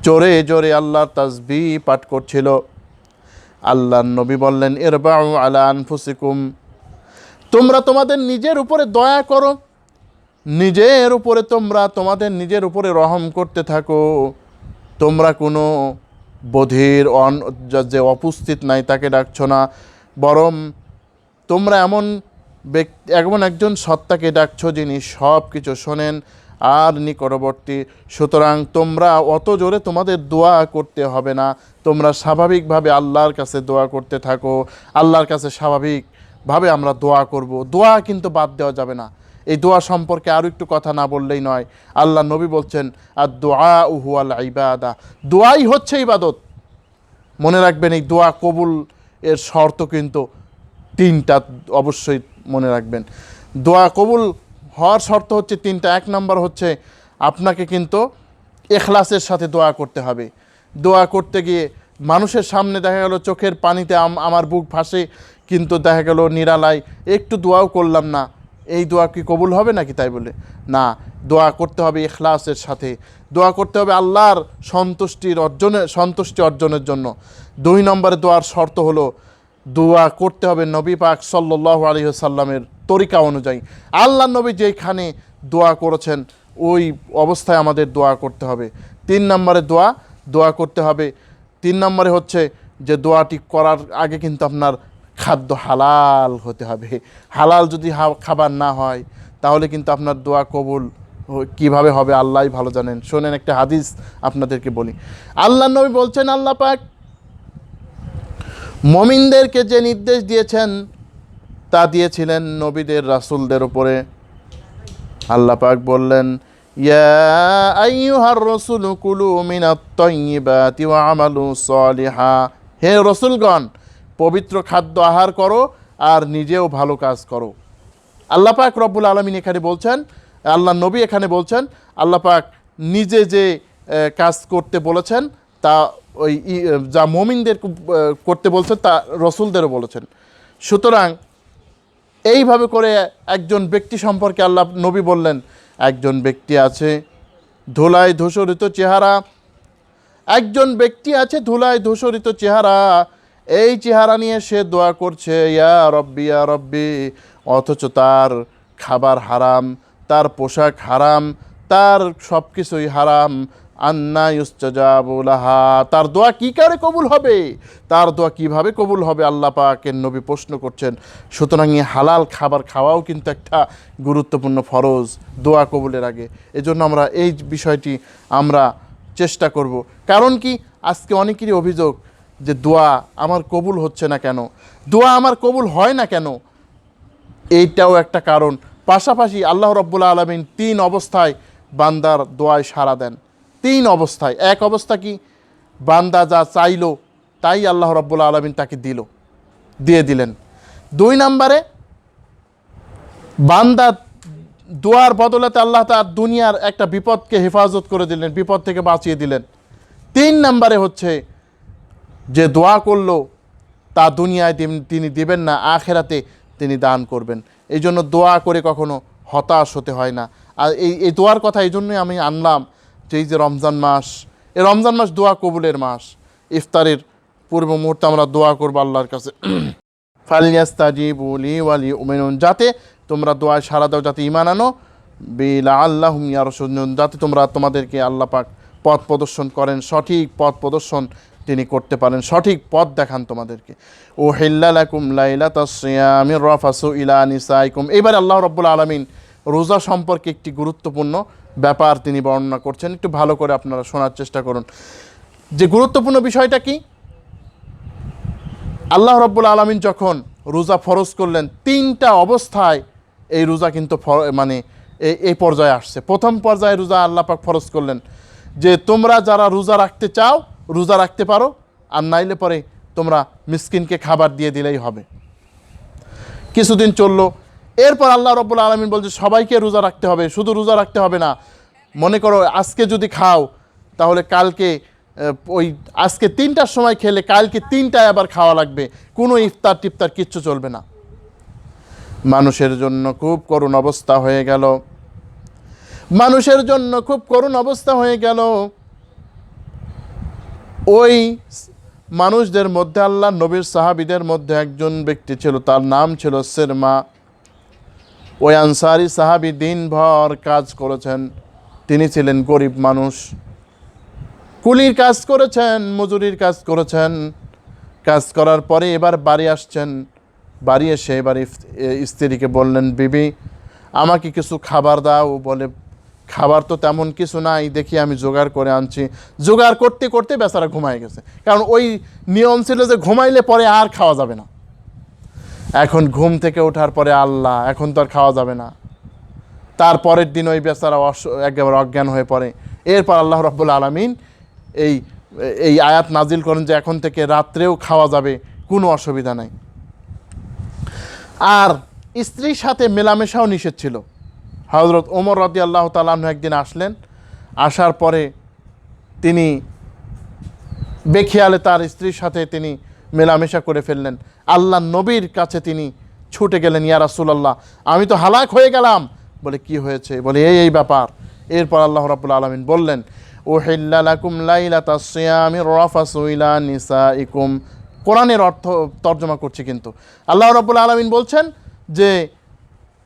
জোরে জোরে আল্লাহর তাসবিহ পাঠ করছিল। আল্লাহর নবী বললেন, ইরবাউ আলা আনফুসিকুম, তোমরা তোমাদের নিজের উপরে দয়া করো। নিজের উপরে তোমরা তোমাদের নিজের উপরে রহম করতে থাকো। তোমরা কোনো বধির যে উপস্থিত নাই তাকে ডাকছো না, বরং তোমরা এমন একজন সত্তাকে ডাকছো যিনি সব কিছু শোনেন আর নিকটবর্তী। সুতরাং তোমরা অত জোরে তোমাদের দোয়া করতে হবে না, তোমরা স্বাভাবিকভাবে আল্লাহর কাছে দোয়া করতে থাকো। আল্লাহর কাছে স্বাভাবিকভাবে আমরা দোয়া করব, দোয়া কিন্তু বাদ দেওয়া যাবে না। এই দোয়া সম্পর্কে আরও একটু কথা না বললেই নয়। আল্লাহ নবী বলছেন, আর দোয়া হুয়াল ইবাদা, দোয়াই হচ্ছে ইবাদত। মনে রাখবেন, এই দোয়া কবুল এর শর্ত কিন্তু তিনটা, অবশ্যই মনে রাখবেন। দোয়া কবুল হওয়ার শর্ত হচ্ছে তিনটা। এক নম্বর হচ্ছে আপনাকে কিন্তু ইখলাসের সাথে দোয়া করতে হবে। দোয়া করতে গিয়ে মানুষের সামনে দেখা গেল চোখের পানিতে আমার বুক ভাসে, কিন্তু দেখা গেল নিরালায় একটু দোয়াও করলাম না, এই দোয়া কি কবুল হবে নাকি? তাই বলে না, দোয়া করতে হবে ইখলাসের সাথে। দোয়া করতে হবে আল্লাহর সন্তুষ্টি অর্জনের জন্য। 2 নম্বরে দোয়ার শর্ত হলো দোয়া করতে হবে নবী পাক সাল্লাল্লাহু আলাইহি ওয়াসাল্লামের তরিকা অনুযায়ী। আল্লাহ নবী যেখানে দোয়া করেছেন ওই অবস্থায় আমাদের দোয়া করতে হবে। 3 নম্বরে দোয়া করতে হবে। 3 নম্বরে হচ্ছে যে দোয়াটি করার আগে কিন্তু আপনার খাদ্য হালাল হতে হবে। হালাল যদি খাবার না হয় তাহলে কিন্তু আপনার দোয়া কবুল কিভাবে হবে আল্লাহই ভালো জানেন। শোনেন, একটা হাদিস আপনাদেরকে বলি। আল্লাহ নবী বলছেন, আল্লাহ পাক মুমিনদেরকে যে নির্দেশ দিয়েছেন তা দিয়েছিলেন নবীদের রাসূলদের উপরে। আল্লাহ পাক বললেন, ইয়া আইয়ুহার রাসূলু কুলু মিনাত তাইয়্যিবাতি ওয়া আমালু সলিহা, হে রাসূলগণ, পবিত্র খাদ্য আহার করো আর নিজেও ভালো কাজ করো। আল্লাহ পাক রব্বুল আলামিন এখানে বলছেন, আল্লাহ নবী এখানে বলছেন, আল্লাহ পাক নিজে যে কাজ করতে বলেছেন তা ওই যা মুমিনদের করতে বলছেন তা রসুলদেরও বলেছেন। সুতরাং এইভাবে করে একজন ব্যক্তি সম্পর্কে আল্লাহ নবী বললেন, একজন ব্যক্তি আছে ধুলায় ধূসরিত চেহারা, একজন ব্যক্তি আছে ধুলায় ধূসরিত চেহারা, এই চেহারা নিয়ে সে দোয়া করছে ইয়া রব্বি ইয়া রব্বি, অথচ তার খাবার হারাম, তার পোশাক হারাম, তার সব কিছুই হারাম। আন্না ইউস্তাজাবু লাহা, তার দোয়া কী করে কবুল হবে? তার দোয়া কিভাবে কবুল হবে? আল্লাহ পাকের নবী প্রশ্ন করছেন। সুতরাং এই হালাল খাবার খাওয়াও কিন্তু একটা গুরুত্বপূর্ণ ফরজ দোয়া কবুলের আগে। এজন্য আমরা এই বিষয়টি আমরা চেষ্টা করব। কারণ কি, আজকে অনেকেরই অভিযোগ যে দোয়া আমার কবুল হচ্ছে না কেন, দোয়া আমার কবুল হয় না কেন। এইটাও একটা কারণ। পাশাপাশি আল্লাহ রাব্বুল আলামিন 3 অবস্থায় বান্দার দোয়ায় সাড়া দেন। 3 অবস্থায়। এক অবস্থা কি, বান্দা যা চাইলো তাই আল্লাহ রাব্বুল আলামিন তাকে দিয়ে দিলেন। 2 নম্বরে বান্দা দোয়ার বদলাতে আল্লাহ তার দুনিয়ার একটা বিপদকে হেফাজত করে দিলেন, বিপদ থেকে বাঁচিয়ে দিলেন। 3 নম্বরে হচ্ছে যে দোয়া করলো তা দুনিয়ায় তিনি দিবেন না, আখেরাতে তিনি দান করবেন। এই জন্য দোয়া করে কখনো হতাশ হতে হয় না। আর এই দোয়ার কথা এই জন্যই আমি আনলাম যে এই যে রমজান মাস, এই রমজান মাস দোয়া কবুলের মাস। ইফতারের পূর্ব মুহূর্তে আমরা দোয়া করবো আল্লাহর কাছে, ফালিয়াস্তাজিবু লি ওয়া লিউমিনুন, যাতে তোমরা দোয়ায় সাড়া দাও, যাতে ঈমান আনো, বিলাআল্লাহুম ইয়ারশুদুন, যাতে তোমরা তোমাদেরকে আল্লাহ পাক পথ প্রদর্শন করেন, সঠিক পথ প্রদর্শন তিনি করতে পারেন, সঠিক পথ দেখান তোমাদেরকে। উহিল্লা লাকুম লাইলাতাস সিয়ামির রাফাসু ইলা নিসাইকুম। এবারে আল্লাহ রাব্বুল আলামিন রোজা সম্পর্কে একটি গুরুত্বপূর্ণ ব্যাপার তিনি বর্ণনা করছেন। একটু ভালো করে আপনারা শোনার চেষ্টা করুন যে গুরুত্বপূর্ণ বিষয়টা কি। আল্লাহ রাব্বুল আলামিন যখন রোজা ফরজ করলেন, 3টা অবস্থায় এই রোজা কিন্তু মানে এই পর্যায়ে আসছে। প্রথম পর্যায়ে রোজা আল্লাহ পাক ফরজ করলেন যে তোমরা যারা রোজা রাখতে চাও রোজা রাখতে পারো, আর নাইলে পরে তোমরা মিসকিনকে খাবার দিয়ে দিলেই হবে। কিছুদিন চললো, এরপর আল্লাহ রাব্বুল আলামিন বলছে সবাইকে রোজা রাখতে হবে, শুধু রোজা রাখতে হবে না, মনে করো আজকে যদি খাও তাহলে কালকে ওই আজকে 3টার সময় খেলে কালকে 3টায় আবার খাওয়া লাগবে, কোনো ইফতার টিফতার কিচ্ছু চলবে না। মানুষের জন্য খুব করুণ অবস্থা হয়ে গেল, মানুষের জন্য খুব করুণ অবস্থা হয়ে গেল। ওই মানুষদের মধ্যে আল্লাহ নবীর সাহাবীদের মধ্যে একজন ব্যক্তি ছিল, তার নাম ছিল সেরমা। ওই আনসারি সাহাবী দিনভর কাজ করেছেন, তিনি ছিলেন গরিব মানুষ, কুলির কাজ করেছেন, মজুরির কাজ করেছেন, কাজ করার পরে এবার বাড়ি আসছেন। বাড়ি এসে এবার স্ত্রীকে বললেন, বিবি আমাকে কিছু খাবার দাও। বলে, খাবার তো তেমন কিছু নাই, দেখি আমি জোগাড় করে আনছি। জোগাড় করতে করতে বেচারা ঘুমায় গেছে, কারণ ওই নিয়ম ছিল যে ঘুমাইলে পরে আর খাওয়া যাবে না। এখন ঘুম থেকে ওঠার পরে আল্লাহ, এখন তো আর খাওয়া যাবে না। তারপরের দিন ওই বেচারা একেবারে অজ্ঞান হয়ে পড়ে। এরপর আল্লাহ রাব্বুল আলামিন এই এই আয়াত নাজিল করেন যে এখন থেকে রাত্রেও খাওয়া যাবে, কোনো অসুবিধা নাই। আর স্ত্রীর সাথে মেলামেশাও নিষেধ ছিল। হযরত ওমর রাদিয়াল্লাহু তাআলা আনহু একদিন আসলেন, আসার পরে তিনি বেখিয়ালে তার স্ত্রীর সাথে তিনি মেলামেশা করে ফেললেন। আল্লাহ নবীর কাছে তিনি ছুটে গেলেন, ইয়া রাসূলুল্লাহ আমি তো হালাক হয়ে গেলাম। বলে, কি হয়েছে? বলে, এই ব্যাপার। এরপর আল্লাহ রাব্বুল আলামিন বললেন, উহিল্লা লাকুম লাইলাতাস সিয়ামির রাফাসু ইলা নিসাইকুম। কোরআনের অর্থ তর্জমা করছি, কিন্তু আল্লাহ রাব্বুল আলামিন বলছেন যে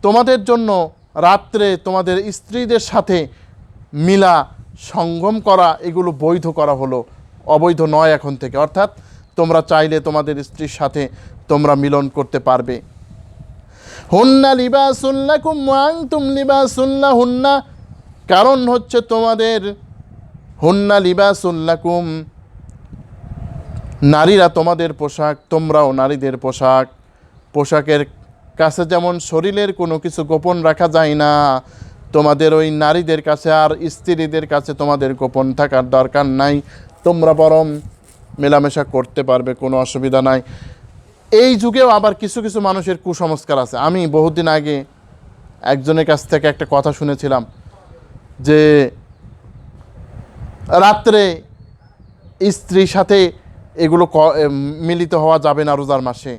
তোমাদের জন্য রাত্রে তোমাদের স্ত্রীদের সাথে মিলা সঙ্গম করা এগুলো বৈধ করা হলো, অবৈধ নয় এখন থেকে। অর্থাৎ তোমরা চাইলে তোমাদের স্ত্রীর সাথে তোমরা মিলন করতে পারবে। হুন্না লিবাসুল লাকুম ওয়া আনতুম লিবাসুল লাহুন্না, কারণ হচ্ছে তোমাদের হুন্না লিবাসুল লাকুম, নারীরা তোমাদের পোশাক, তোমরাও নারীদের পোশাক। পোশাকের কাছে যেমন শরীরের কোনো কিছু গোপন রাখা যায় না, তোমাদের ওই নারীদের কাছে আর স্ত্রীদের কাছে তোমাদের গোপন থাকার দরকার নাই, তোমরা বরং মেলামেশা করতে পারবে, কোনো অসুবিধা নাই। এই যুগেও আবার কিছু কিছু মানুষের কুসংস্কার আছে। আমি বহুদিন আগে একজনের কাছ থেকে একটা কথা শুনেছিলাম যে রাত্রে স্ত্রীর সাথে এগুলো মিলিত হওয়া যাবে না রোজার মাসে।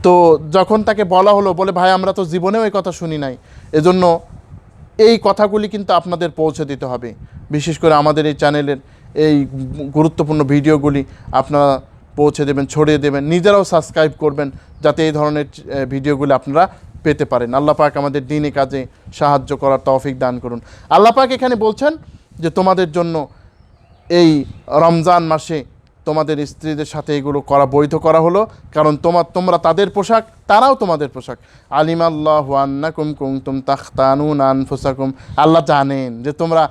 তো যখন তাকে বলা হলো, বলে, ভাই আমরা তো জীবনেও এই কথা শুনি নাই, এজন্য এই কথাগুলি কিন্তু আপনাদের পৌঁছে দিতে হবে। বিশেষ করে আমাদের এই চ্যানেলের এই গুরুত্বপূর্ণ ভিডিওগুলি আপনারা পৌঁছে দেবেন, ছড়িয়ে দেবেন, নিজেরাও সাবস্ক্রাইব করবেন, যাতে এই ধরনের ভিডিওগুলি আপনারা পেতে পারেন। আল্লাহ পাক আমাদের দ্বীনি কাজে সাহায্য করার তৌফিক দান করুন। আল্লাহ পাক এখানে বলছেন যে তোমাদের জন্য এই রমজান মাসে তোমাদের স্ত্রীদের সাথে এগুলো করা বৈধ করা হলো, কারণ তোমরা তাদের পোশাক, তারাও তোমাদের পোশাক। আলিমাল্লাহু আন্নাকুম কুনতুম তাখতানুনা আনফুসাকুম, আল্লাহ জানেন যে তোমরা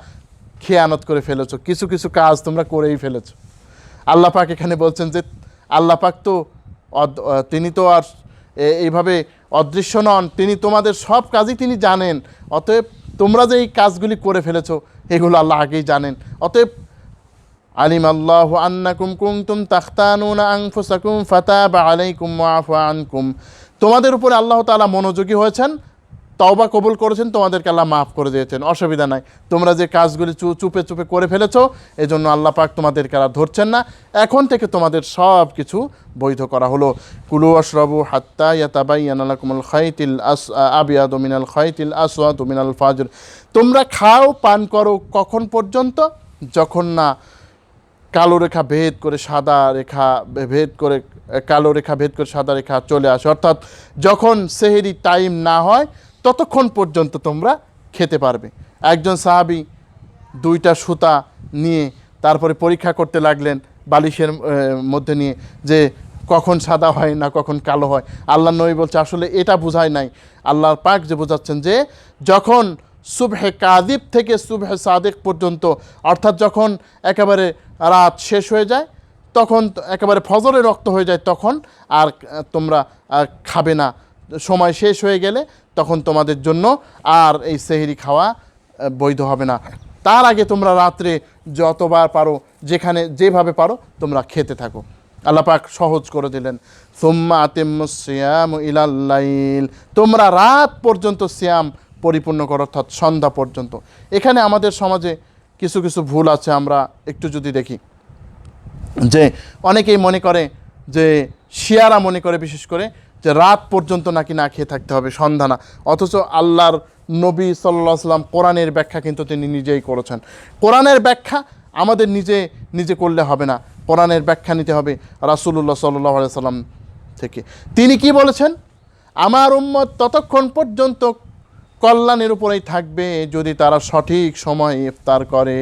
খেয়ানত করে ফেলেছো, কিছু কিছু কাজ তোমরা করেই ফেলেছো। আল্লাহ পাক এখানে বলছেন যে আল্লাহ পাক তো তিনি তো আর এইভাবে অদৃশ্য নন, তিনি তোমাদের সব কাজই তিনি জানেন। অতএব তোমরা যে এই কাজগুলি করে ফেলেছো এগুলো আল্লাহ আগেই জানেন। অতএব আলিমাল্লাহু আন্নাকুম কুনতুম তাখতানুনা আনফুসাকুম ফাতাবা আলাইকুম ওয়া আফা আনকুম, তোমাদের উপরে আল্লাহ তাআলা মনোযোগী হয়েছেন, তওবা কবুল করেছেন, তোমাদেরকে আল্লাহ মাফ করে দিয়েছেন, অসুবিধা নাই। তোমরা যে কাজগুলি চুপে চুপে করে ফেলেছো, এজন্য আল্লাহ পাক তোমাদেরকে আর ধরছেন না, এখন থেকে তোমাদের সব কিছু বৈধ করা হলো। কুলু আশরাবু হাত্তা ইয়াতাবাইয়ানা লাকুমুল খাইতিল আবিয়াদু মিনাল খাইতিল আসওয়াদু মিনাল ফাজর, তোমরা খাও পান করো কখন পর্যন্ত? যখন না কালো রেখা ভেদ করে সাদা রেখা ভেদ করে কালো রেখা ভেদ করে সাদা রেখা চলে আসে, অর্থাৎ যখন সেহরি টাইম না হয় ততক্ষণ পর্যন্ত তোমরা খেতে পারবে। একজন সাহাবী 2টা সুতা নিয়ে তারপরে পরীক্ষা করতে লাগলেন বালিশের মধ্যে নিয়ে, যে কখন সাদা হয় না কখন কালো হয়। আল্লাহ নবী বলছে, আসলে এটা বোঝায় নাই, আল্লাহর পাক যে বোঝাচ্ছেন যে যখন সুবহে কাযিব থেকে সুবহে সাদিক পর্যন্ত, অর্থাৎ যখন একেবারে রাত শেষ হয়ে যায়, তখন একেবারে ফজরের রক্ত হয়ে যায়, তখন আর তোমরা খাবে না। সময় শেষ হয়ে গেলে তখন তোমাদের জন্য আর এই সেহরি খাওয়া বৈধ হবে না। তার আগে তোমরা রাত্রে যতবার পারো, যেখানে যেভাবে পারো তোমরা খেতে থাকো। আল্লাহ পাক সহজ করে দিলেন, সুম্মা আতিম্মুস সিয়াম ইলাল লাইল, তোমরা রাত পর্যন্ত সিয়াম পরিপূর্ণ করো, অর্থাৎ সন্ধ্যা পর্যন্ত। এখানে আমাদের সমাজে কিছু কিছু ভুল আছে, আমরা একটু যদি দেখি, যে অনেকেই মনে করে, যে শিয়ারা মনে করে বিশেষ করে, যে রাত পর্যন্ত নাকি না খেয়ে থাকতে হবে, সন্ধ্যা না। অথচ আল্লাহর নবী সাল্লাল্লাহু আলাইহি ওয়াসাল্লাম কোরআনের ব্যাখ্যা কিন্তু তিনি নিজেই করেছেন। কোরআনের ব্যাখ্যা আমাদের নিজে করলে হবে না, কোরআনের ব্যাখ্যা নিতে হবে রাসূলুল্লাহ সাল্লাল্লাহু আলাইহি ওয়াসাল্লাম থেকে। তিনি কি বলেছেন? আমার উম্মত ততক্ষণ পর্যন্ত কল্যাণের উপরেই থাকবে যদি তারা সঠিক সময়ে ইফতার করে।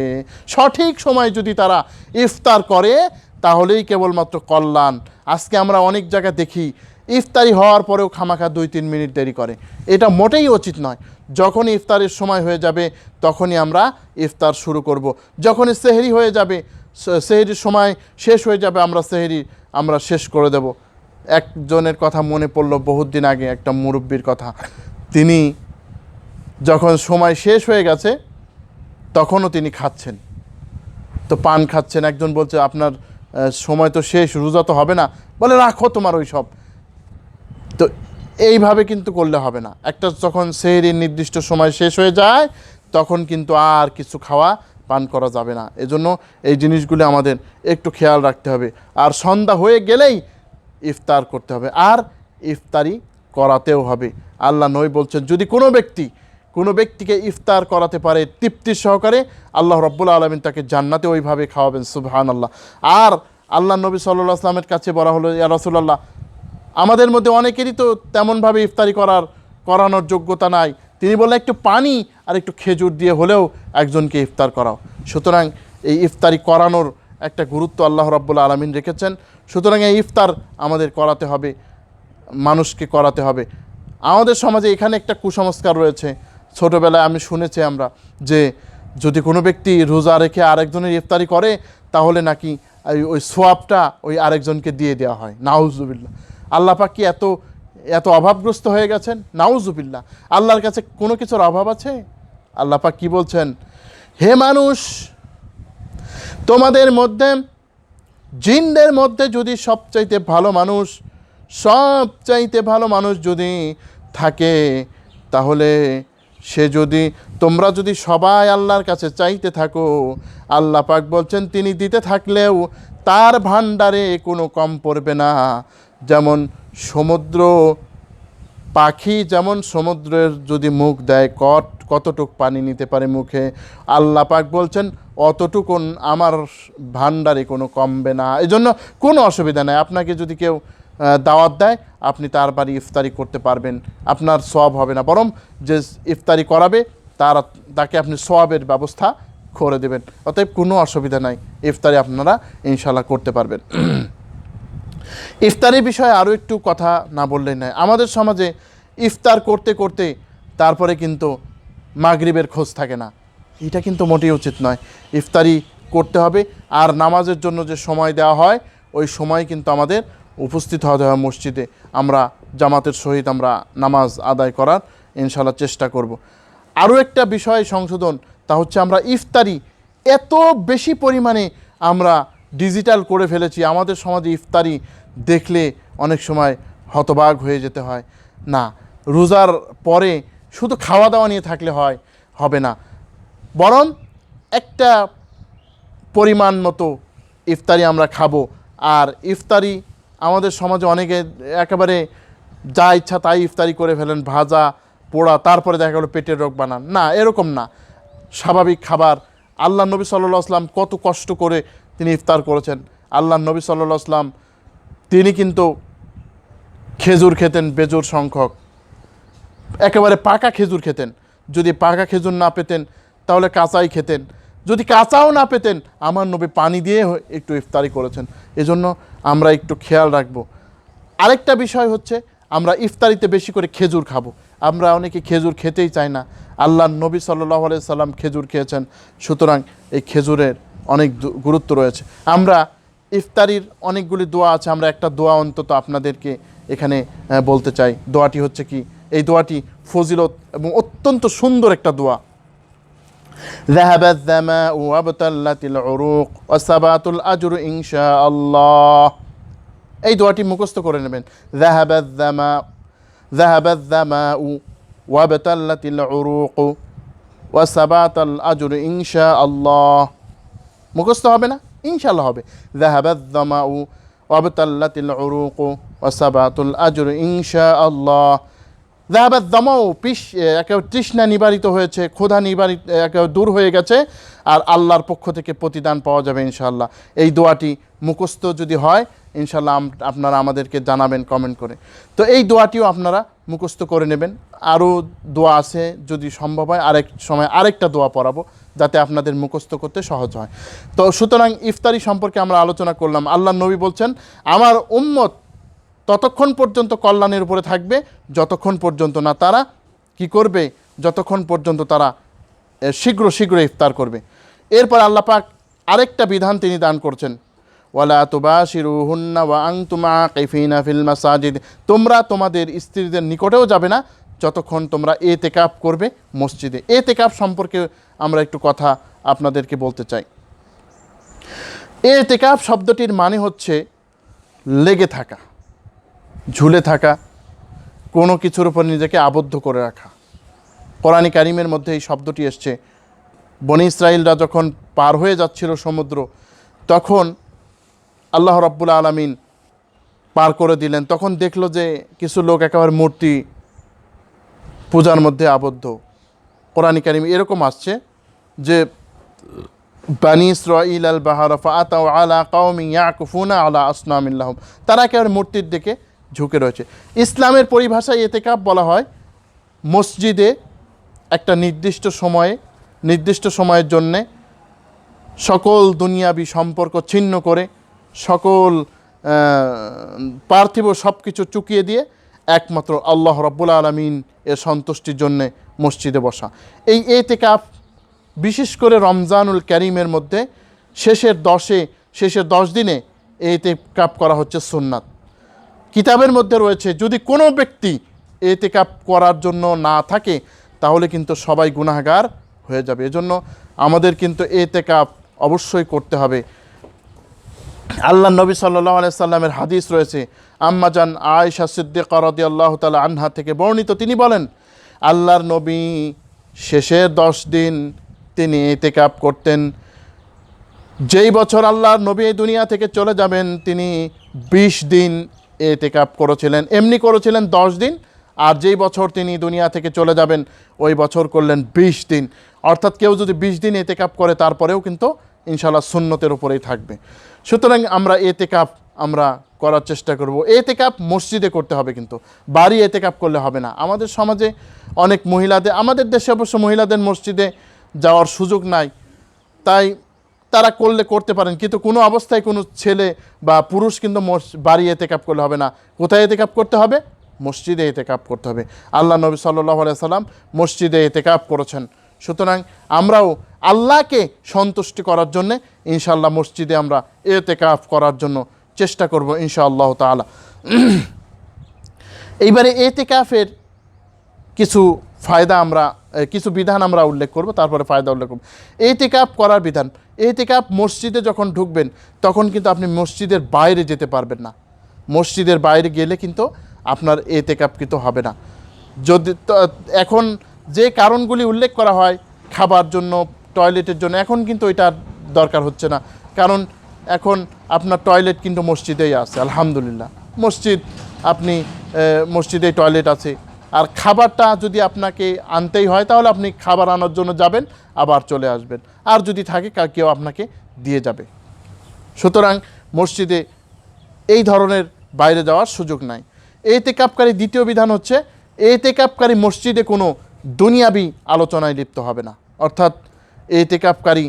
সঠিক সময়ে যদি তারা ইফতার করে তাহলেই কেবলমাত্র কল্যাণ। আজকে আমরা অনেক জায়গায় দেখি ইফতারি হওয়ার পরেও খামাখা 2-3 মিনিট দেরি করে। এটা মোটেই উচিত নয়। যখনই ইফতারের সময় হয়ে যাবে তখনই আমরা ইফতার শুরু করব। যখনই সেহরি হয়ে যাবে, সেহরির সময় শেষ হয়ে যাবে, আমরা সেহরি আমরা শেষ করে দেব। একজনের কথা মনে পড়লো বহুত দিন আগে, একটা মুরব্বির কথা। তিনি যখন সময় শেষ হয়ে গেছে তখনও তিনি খাচ্ছেন, তো পান খাচ্ছেন। একজন বলছে আপনার সময় তো শেষ, রোজা তো হবে না। বলে রাখো তোমার ওই সব। তো এইভাবে কিন্তু করলে হবে না। একটা যখন সেহরির নির্দিষ্ট সময় শেষ হয়ে যায় তখন কিন্তু আর কিছু খাওয়া পান করা যাবে না। এজন্য এই জিনিসগুলো আমাদের একটু খেয়াল রাখতে হবে। আর সন্ধ্যা হয়ে গেলেই ইফতার করতে হবে, আর ইফতারি করাতেও হবে। আল্লাহ নবী বলছেন যদি কোনো ব্যক্তিকে ইফতার করাতে পারে তৃপ্তির সহকারে, আল্লাহ রাব্বুল আলামিন তাকে জান্নাতে ওইভাবে খাওয়াবেন। সুবহানাল্লাহ। আর আল্লাহ নবী সাল্লাল্লাহু আলাইহি ওয়াসাল্লামের কাছে বলা হলো, ইয়া রাসূলুল্লাহ, আমাদের মধ্যে অনেকেরই তো তেমনভাবে ইফতারি করানোর যোগ্যতা নাই। তিনি বললেন একটু পানি আর একটু খেজুর দিয়ে হলেও একজনকে ইফতার করাও। সুতরাং এই ইফতারি করানোর একটা গুরুত্ব আল্লাহ রাব্বুল আলামিন রেখেছেন। সুতরাং এই ইফতার আমাদের করাতে হবে, মানুষকে করাতে হবে। আমাদের সমাজে এখানে একটা কুসংস্কার রয়েছে। ছোটোবেলায় আমি শুনেছি আমরা যে যদি কোনো ব্যক্তি রোজা রেখে আরেকজনের ইফতারি করে তাহলে নাকি ওই সোয়াবটা ওই আরেকজনকে দিয়ে দেওয়া হয়। নাউজুবিল্লাহ। আল্লাহ পাক কি এত অভাবগ্রস্ত হয়ে গেছেন? নাউজুবিল্লাহ। আল্লাহর কাছে কোনো কিছুর অভাব আছে? আল্লাহ পাক কি বলছেন? হে মানুষ, তোমাদের মধ্যে জিনদের মধ্যে যদি সবচাইতে ভালো মানুষ যদি থাকে, তাহলে তোমরা যদি সবাই আল্লাহর কাছে চাইতে থাকো, আল্লাহ পাক বলছেন তিনি দিতে থাকলেও তার ভাণ্ডারে কোনো কম পড়বে না। যেমন পাখি যেমন সমুদ্রের যদি মুখ দেয় কতটুক পানি নিতে পারে মুখে, আল্লাহ পাক বলছেন অতটুকুন আমার ভাণ্ডারে কোনো কমবে না। এই জন্য কোনো অসুবিধা নেই। আপনাকে যদি কেউ দাওয়াত দেয় আপনি তার বাড়ি ইফতারি করতে পারবেন, আপনার সওয়াব হবে না, বরং যে ইফতারি করাবে তাকে আপনি সওয়াবের ব্যবস্থা করে দেবেন। অতএব কোনো অসুবিধা নাই, ইফতারি আপনারা ইনশাআল্লাহ করতে পারবেন। ইফতারির বিষয়ে আরও একটু কথা না বললেই নয়। আমাদের সমাজে ইফতার করতে করতে তারপরে কিন্তু মাগরিবের খোঁজ থাকে না। এটা কিন্তু মোটেই উচিত নয়। ইফতারি করতে হবে, আর নামাজের জন্য যে সময় দেওয়া হয় ওই সময় কিন্তু আমাদের উপস্থিত হতে হবে মসজিদে। আমরা জামাতের সহিত আমরা নামাজ আদায় করার ইনশাআল্লাহ চেষ্টা করব। আরও একটা বিষয় সংশোধন, তা হচ্ছে আমরা ইফতারি এত বেশি পরিমাণে আমরা ডিজিটাল করে ফেলেছি। আমাদের সমাজে ইফতারি দেখলে অনেক সময় হতবাক হয়ে যেতে হয়। না, রোজার পরে শুধু খাওয়া দাওয়া নিয়ে থাকলে হবে না, বরং একটা পরিমাণ মতো ইফতারি আমরা খাবো। আর ইফতারি আমাদের সমাজে অনেকে একেবারে যা ইচ্ছা তাই ইফতারি করে ফেলেন, ভাজা পোড়া, তারপরে দেখা গেলো পেটের রোগ বানান। না, এরকম না। স্বাভাবিক খাবার। আল্লাহ নবী সাল্লাল্লাহু আলাইহি ওয়াসাল্লাম কত কষ্ট করে তিনি ইফতার করেছেন। আল্লাহ নবী সাল্লাল্লাহু আলাইহি ওয়াসাল্লাম তিনি কিন্তু খেজুর খেতেন বেজোর সংখ্যক, একেবারে পাকা খেজুর খেতেন। যদি পাকা খেজুর না পেতেন তাহলে কাঁচাই খেতেন। যদি কাঁচাও না পেতেন আমার নবী পানি দিয়ে একটু ইফতারি করেছেন। এজন্য আমরা একটু খেয়াল রাখবো। আরেকটা বিষয় হচ্ছে আমরা ইফতারিতে বেশি করে খেজুর খাবো। আমরা অনেকে খেজুর খেতেই চাই না। আল্লাহ নবী সাল্লাল্লাহু আলাইহি সাল্লাম খেজুর খেয়েছেন, সুতরাং এই খেজুরের অনেক গুরুত্ব রয়েছে। আমরা ইফতারির অনেকগুলি দোয়া আছে, আমরা একটা দোয়া অন্তত আপনাদেরকে এখানে বলতে চাই। দোয়াটি হচ্ছে কি, এই দোয়াটি ফজিলত এবং অত্যন্ত সুন্দর একটা দোয়া। ذهب الظمأ وابتلت العروق وثبات الأجر إن شاء الله। এই দোয়াটি মুখস্থ করে নেবেন। ذهب الظمأ وابتلت العروق وثبات الأجر إن شاء الله। মুখস্থ হবে না? ইনশাআল্লাহ হবে। ذهب الظمأ وابتلت العروق وثبات الأجر إن شاء الله। যাহাবাদ দমাও একেবারে তৃষ্ণা নিবারিত হয়েছে, ক্ষুধা নিবারিত একেবারে দূর হয়ে গেছে, আর আল্লাহর পক্ষ থেকে প্রতিদান পাওয়া যাবে ইনশাআল্লাহ। এই দোয়াটি মুখস্থ যদি হয় ইনশাআল্লাহ আপনারা আমাদেরকে জানাবেন কমেন্ট করে। তো এই দোয়াটিও আপনারা মুখস্থ করে নেবেন। আরও দোয়া আছে, যদি সম্ভব হয় আরেক সময় আরেকটা দোয়া পড়াবো যাতে আপনাদের মুখস্থ করতে সহজ হয়। তো সুতরাং ইফতারি সম্পর্কে আমরা আলোচনা করলাম। আল্লাহর নবী বলছেন, আমার উম্মত ততক্ষণ পর্যন্ত কল্যাণের উপরে থাকবে যতক্ষণ পর্যন্ত না তারা কি করবে, যতক্ষণ পর্যন্ত তারা শীঘ্র ইফতার করবে। এরপর আল্লাহ পাক আরেকটা বিধান তিনি দান করছেন, ওয়ালা তুবাশিরুহুন্না ওয়া আনতুম আকিফিনা ফিল মাসাজিদ, তোমরা তোমাদের স্ত্রীদের নিকটেও যাবে না যতক্ষণ তোমরা ইতিকাফ করবে মসজিদে। ইতিকাফ সম্পর্কে আমরা একটু কথা আপনাদেরকে বলতে চাই। ইতিকাফ শব্দটির মানে হচ্ছে লেগে থাকা, ঝুলে থাকা, কোনো কিছুর উপর নিজেকে আবদ্ধ করে রাখা। কোরআন কারীমের মধ্যে এই শব্দটি এসছে। বনী ইসরাইলরা যখন পার হয়ে যাচ্ছিল সমুদ্র, তখন আল্লাহ রাব্বুল আলামিন পার করে দিলেন। তখন দেখলো যে কিছু লোক একেবারে মূর্তি পূজার মধ্যে আবদ্ধ। কোরআন কারীমে এরকম আসছে যে বানী ইসরাঈল আল বাহরা ফাআতাউ আলা কওমিন ইয়াকুফুনা আলা আসনামিন লাহুম, তারা একেবারে মূর্তির দিকে ঝুঁকে রয়েছে। ইসলামের পরিভাষায় ইতিকাফ বলা হয় মসজিদে একটা নির্দিষ্ট সময়ের জন্যে সকল দুনিয়াবি সম্পর্ক ছিন্ন করে, সকল পার্থিব সব কিছু চুকিয়ে দিয়ে একমাত্র আল্লাহ রাব্বুল আলামিন এর সন্তুষ্টির জন্যে মসজিদে বসা। এই ইতিকাফ বিশেষ করে রমজানুল কারীমের মধ্যে শেষের 10 দিনে ইতিকাফ করা হচ্ছে সুন্নাত। কিতাবের মধ্যে রয়েছে যদি কোনো ব্যক্তি ইতিকাফ করার জন্য না থাকে তাহলে কিন্তু সবাই গুনাহগার হয়ে যাবে। এজন্য আমাদের কিন্তু ইতিকাফ অবশ্যই করতে হবে। আল্লাহ নবী সাল্লাল্লাহু আলাইহি সাল্লামের হাদিস রয়েছে, আম্মাজান আয়েশা সিদ্দিকা রাদিয়াল্লাহু তাআলা আনহা থেকে বর্ণিত, তিনি বলেন, আল্লাহর নবী শেষের 10 দিন তিনি ইতিকাফ করতেন। যেই বছর আল্লাহর নবী এই দুনিয়া থেকে চলে যাবেন তিনি 20 দিন ইতিকাফ করেছিলেন, এমনি করেছিলেন 10 দিন, আর যেই বছর তিনি দুনিয়া থেকে চলে যাবেন ওই বছর করলেন 20 দিন। অর্থাৎ কেউ যদি 20 দিন ইতিকাফ করে তারপরেও কিন্তু ইনশাআল্লাহ সুন্নতের উপরেই থাকবে। সুতরাং আমরা ইতিকাফ আমরা করার চেষ্টা করব। ইতিকাফ মসজিদে করতে হবে, কিন্তু বাড়ি ইতিকাফ করলে হবে না। আমাদের সমাজে অনেক আমাদের দেশে অবশ্য মহিলাদের মসজিদে যাওয়ার সুযোগ নাই, তাই তারা করতে পারেন, কিন্তু কোনো অবস্থায় কোনো ছেলে বা পুরুষ কিন্তু বাড়ি ইতিকাফ করলে হবে না। কোথায় ইতিকাফ করতে হবে? মসজিদে ইতিকাফ করতে হবে। আল্লাহ নবী সাল্লাল্লাহু আলাইহি সাল্লাম মসজিদে ইতিকাফ করেছেন। সুতরাং আমরাও আল্লাহকে সন্তুষ্টি করার জন্য ইনশাআল্লাহ মসজিদে আমরা ইতিকাফ করার জন্য চেষ্টা করব ইনশাআল্লাহ তাআলা। এইবারে ইতিকাফের কিছু বিধান আমরা উল্লেখ করব, তারপরে ফায়দা উল্লেখ করব। ইতিকাফ করার বিধান, ইতিকাফ মসজিদে যখন ঢুকবেন তখন কিন্তু আপনি মসজিদের বাইরে যেতে পারবেন না। মসজিদের বাইরে গেলে কিন্তু আপনার ইতিকাফ কিন্তু হবে না। যদি এখন যে কারণগুলি উল্লেখ করা হয় খাবার জন্য, টয়লেটের জন্য, এখন কিন্তু এটার দরকার হচ্ছে না, কারণ এখন আপনার টয়লেট কিন্তু মসজিদেই আছে। আলহামদুলিল্লাহ, আপনি মসজিদেই টয়লেট আছে। আর খাবারটা যদি আপনাকে আনতেই হয় তাহলে আপনি খাবার আনার জন্য যাবেন, আবার চলে আসবেন, আর যদি থাকে কেউ আপনাকে দিয়ে যাবে। সুতরাং মসজিদে এই ধরনের বাইরে যাওয়ার সুযোগ নাই। ইতিকাফকারী দ্বিতীয় বিধান হচ্ছে ইতিকাফকারী মসজিদে কোনো দুনিয়াবি আলোচনায় লিপ্ত হবে না। অর্থাৎ ইতিকাফকারী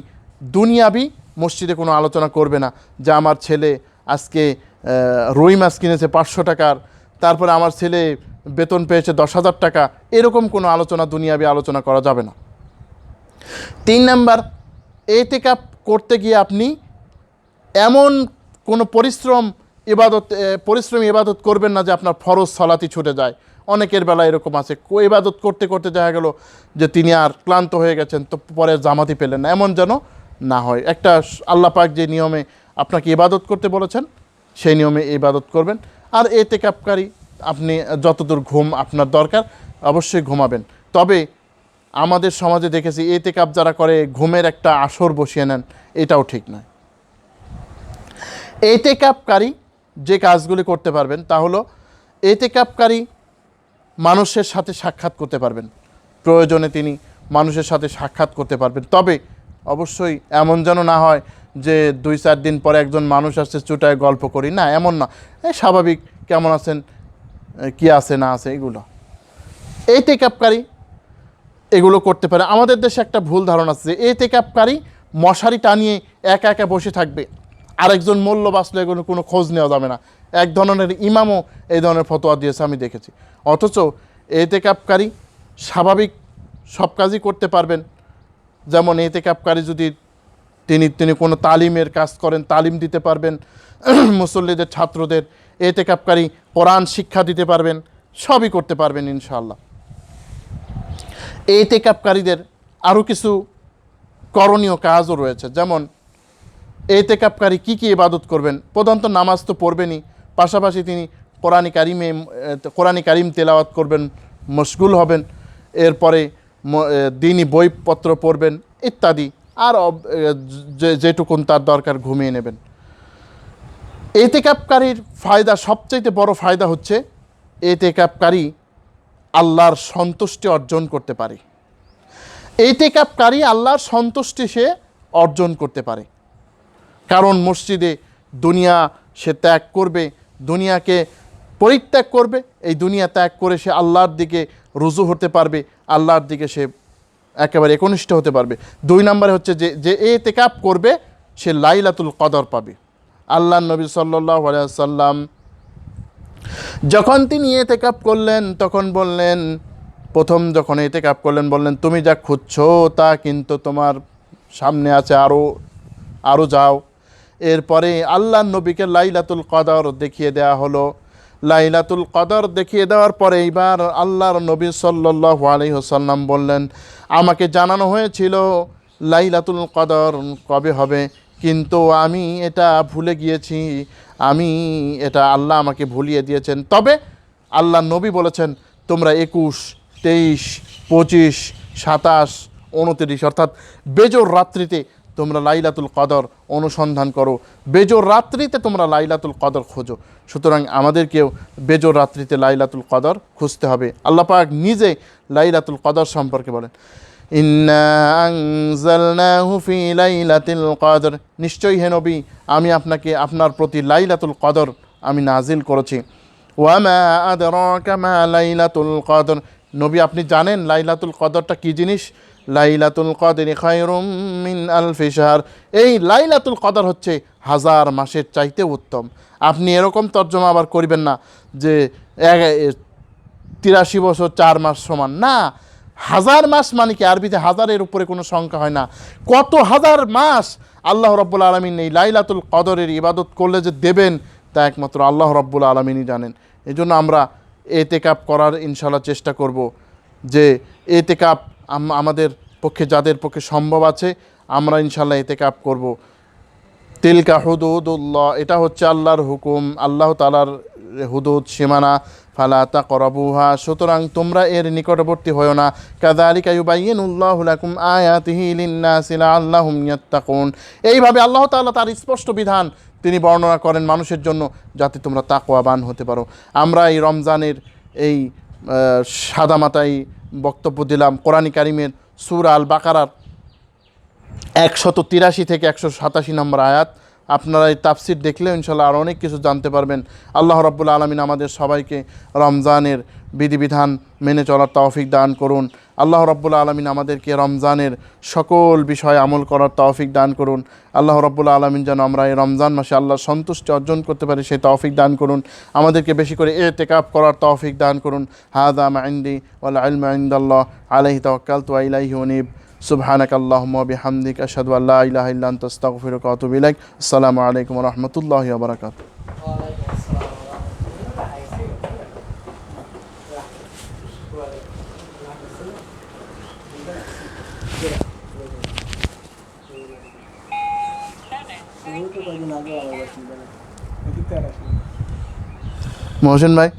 দুনিয়াবি মসজিদে কোনো আলোচনা করবে না, যে আমার ছেলে আজকে রুই মাছ কিনেছে 500 টাকার, তারপরে আমার ছেলে বেতন পেয়েছে 10,000 টাকা, এরকম কোনো দুনিয়াবি আলোচনা করা যাবে না। 3 নাম্বার, ইতিকাফ করতে গিয়ে আপনি এমন কোনো পরিশ্রমী ইবাদত করবেন না যে আপনার ফরজ সালাতি ছুটে যায়। অনেকের বেলা এরকম আছে, ইবাদত করতে করতে দেখা গেল যে তিনি আর ক্লান্ত হয়ে গেছেন, তো পরে জামাতি পেলেন না, এমন যেন না হয়। একটা আল্লাহ পাক যে নিয়মে আপনাকে ইবাদত করতে বলেছেন সেই নিয়মে ইবাদত করবেন। আর ইতিকাফকারী আপনি যতদূর ঘুম আপনার দরকার অবশ্যই ঘুমাবেন। তবে আমাদের সমাজে দেখেছি ইতিকাফ যারা করে ঘুমের একটা আসর বসিয়ে নেন, এটাও ঠিক নয়। ইতিকাফকারী যে কাজগুলি করতে পারবেন তা হলো, ইতিকাফকারী মানুষের সাথে সাক্ষাৎ করতে পারবেন, প্রয়োজনে তিনি মানুষের সাথে সাক্ষাৎ করতে পারবেন। তবে অবশ্যই এমন যেন না হয় যে 2-4 দিন পরে একজন মানুষ আসছে চুটায় গল্প করি, না এমন না, এই স্বাভাবিক কেমন আছেন, কি আছে না আছে এগুলো। ইতিকাফকারী এগুলো করতে পারে। আমাদের দেশে একটা ভুল ধারণা আছে যে ইতিকাফকারী মশারি টানিয়ে একা একা বসে থাকবে, আরেকজন মূল্য বাঁচলে এগুলো কোনো খোঁজ নেওয়া যাবে না। এক ধরনের ইমামও এই ধরনের ফতোয়া দিয়েছে, আমি দেখেছি। অথচ ইতিকাফকারী স্বাভাবিক সব কাজই করতে পারবেন। যেমন ইতিকাফকারী যদি তিনি কোনো তালিমের কাজ করেন, তালিম দিতে পারবেন মুসল্লিদের, ছাত্রদের। ইতিকাফকারী কোরআন শিক্ষা দিতে পারবেন, সবই করতে পারবেন ইনশাআল্লাহ। ইতিকাফকারীদের আরও কিছু করণীয় কাজও রয়েছে। যেমন ইতিকাফকারী কী কী ইবাদত করবেন? প্রধানত নামাজ তো পড়বেনই, পাশাপাশি তিনি কোরআন কারিম তেলাওয়াত করবেন, মশগুল হবেন। এরপরে দিনই বইপত্র পড়বেন ইত্যাদি, আর যেটুকুন তার দরকার ঘুমিয়ে নেবেন। ইতিকাফকারীর ফায়দা, সবচাইতে বড় ফায়দা হচ্ছে ইতিকাফকারী আল্লাহর সন্তুষ্টি অর্জন করতে পারে। ইতিকাফকারী আল্লাহর সন্তুষ্টি সে অর্জন করতে পারে। কারণ মসজিদে দুনিয়া সে ত্যাগ করবে, দুনিয়াকে পরিত্যাগ করবে, এই দুনিয়া ত্যাগ করে সে আল্লাহর দিকে রুজু হতে পারবে, আল্লাহর দিকে সে একেবারে একনিষ্ঠ হতে পারবে। 2 নম্বরে হচ্ছে যে ইতিকাফ করবে সে লাইলাতুল কদর পাবে। আল্লাহ নবী সাল্লাল্লাহু আলাইহি ওয়াসাল্লাম যখন তিনি ইতিকাফ করলেন তখন বললেন, প্রথম যখন ইতিকাফ করলেন বললেন, তুমি যা খুঁজছো তা কিন্তু তোমার সামনে আছে, আরও যাও। এরপরে আল্লাহ নবীকে লাইলাতুল কদর দেখিয়ে দেওয়া হলো। লাইলাতুল কদর দেখিয়ে দেওয়ার পরে এইবার আল্লাহর নবী সাল্লাল্লাহু আলাইহি ওয়াসাল্লাম বললেন, আমাকে জানানো হয়েছিল লাইলাতুল কদর কবে হবে, কিন্তু আমি এটা ভুলে গিয়েছি, এটা আল্লাহ আমাকে ভুলিয়ে দিয়েছেন। তবে আল্লাহ নবী বলেছেন, তোমরা 21, 23, 25, 27, 29 অর্থাৎ বেজোর রাত্রিতে তোমরা লাইলাতুল কদর অনুসন্ধান করো, বেজোর রাত্রিতে তোমরা লাইলাতুল কদর খোঁজো। সুতরাং আমাদেরকেও বেজোর রাত্রিতে লাইলাতুল কদর খুঁজতে হবে। আল্লাহ পাক নিজে লাইলাতুল কদর সম্পর্কে বলেন, ইন্না আনজালনাহু ফি লাইলাতিল কদর, নিশ্চয়ই হে নবী আমি আপনাকে আপনার প্রতি লাইলাতুল কদর আমি নাজিল করেছি। ওয়া মা আদরাকা মা লাইলাতুল কদর, নবী আপনি জানেন লাইলাতুল কদরটা কী জিনিস? লাইলাতুল কদরি খায়রুম মিন আলফি শাহর, এই লাইলাতুল কদর হচ্ছে 1000 মাসের চাইতে উত্তম। আপনি এরকম তর্জমা আবার করবেন না যে 83 বছর 4 মাস সমান, না, 1000 মাস মানে কি? আরবিতে 1000-এর উপরে কোনো সংখ্যা হয় না। কত হাজার মাস আল্লাহ রাব্বুল আলামিন এই লাইলাতুল কদরের ইবাদত করলে যে দেবেন তা একমাত্র আল্লাহ রাব্বুল আলামিনই জানেন। এই জন্য আমরা ইতিকাফ করার ইনশাআল্লাহ চেষ্টা করব, যে ইতিকাফ আমাদের পক্ষে, যাদের পক্ষে সম্ভব আছে আমরা ইনশাআল্লাহ ইতিকাফ করব। তিলকা হুদুদুল্লাহ, এটা হচ্ছে আল্লাহর হুকুম, আল্লাহ তাআলার হুদুদ, সীমানা। ফালা তাকরাবুহা, সুতরাং তোমরা এর নিকটবর্তী হও না। কাযালিকা ইউবাইয়িনুল্লাহু লাকুম আয়াতিহি লিন-নাসি লাআল্লাহুম ইয়াত্তাকুন, এইভাবে আল্লাহ তাআলা তার স্পষ্ট বিধান তিনি বর্ণনা করেন মানুষের জন্য, যাতে তোমরা তাকওয়াবান হতে পারো। আমরা এই রমজানের এই সাদামাটাই বক্তব্য দিলাম কোরআন কারিমের সূরা আল বাকারার 183 থেকে 187 নম্বর আয়াত। আপনারা এই তাফসির দেখলে ইনশাআল্লাহ আর অনেক কিছু জানতে পারবেন। আল্লাহ রাব্বুল আলামিন আমাদের সবাইকে রমজানের বিধিবিধান মেনে চলার তৌফিক দান করুন। আল্লাহ রাব্বুল আলামিন আমাদেরকে রমজানের সকল বিষয়ে আমল করার তৌফিক দান করুন। আল্লাহ রাব্বুল আলামিন যেন আমরা এই রমজান মাসে আল্লাহর সন্তুষ্টি অর্জন করতে পারি সেই তৌফিক দান করুন। আমাদেরকে বেশি করে ইতিকাফ করার তৌফিক দান করুন। হাযা মা ইনদি ওয়াল ইলমু ইনদাল্লাহ আলাইহি তাওয়াক্কালতু ওয়া ইলাইহি উনীব। সুবহানাকাল্লাহুম্মা ওয়া বিহামদিকা আশহাদু আল্লা ইলাহা ইল্লা আনতা আস্তাগফিরুকা ওয়া আতুবু ইলাইক। আসসালামু আলাইকুম ওয়া রাহমাতুল্লাহি ওয়া বারাকাতুহু। মহসিন ভাই।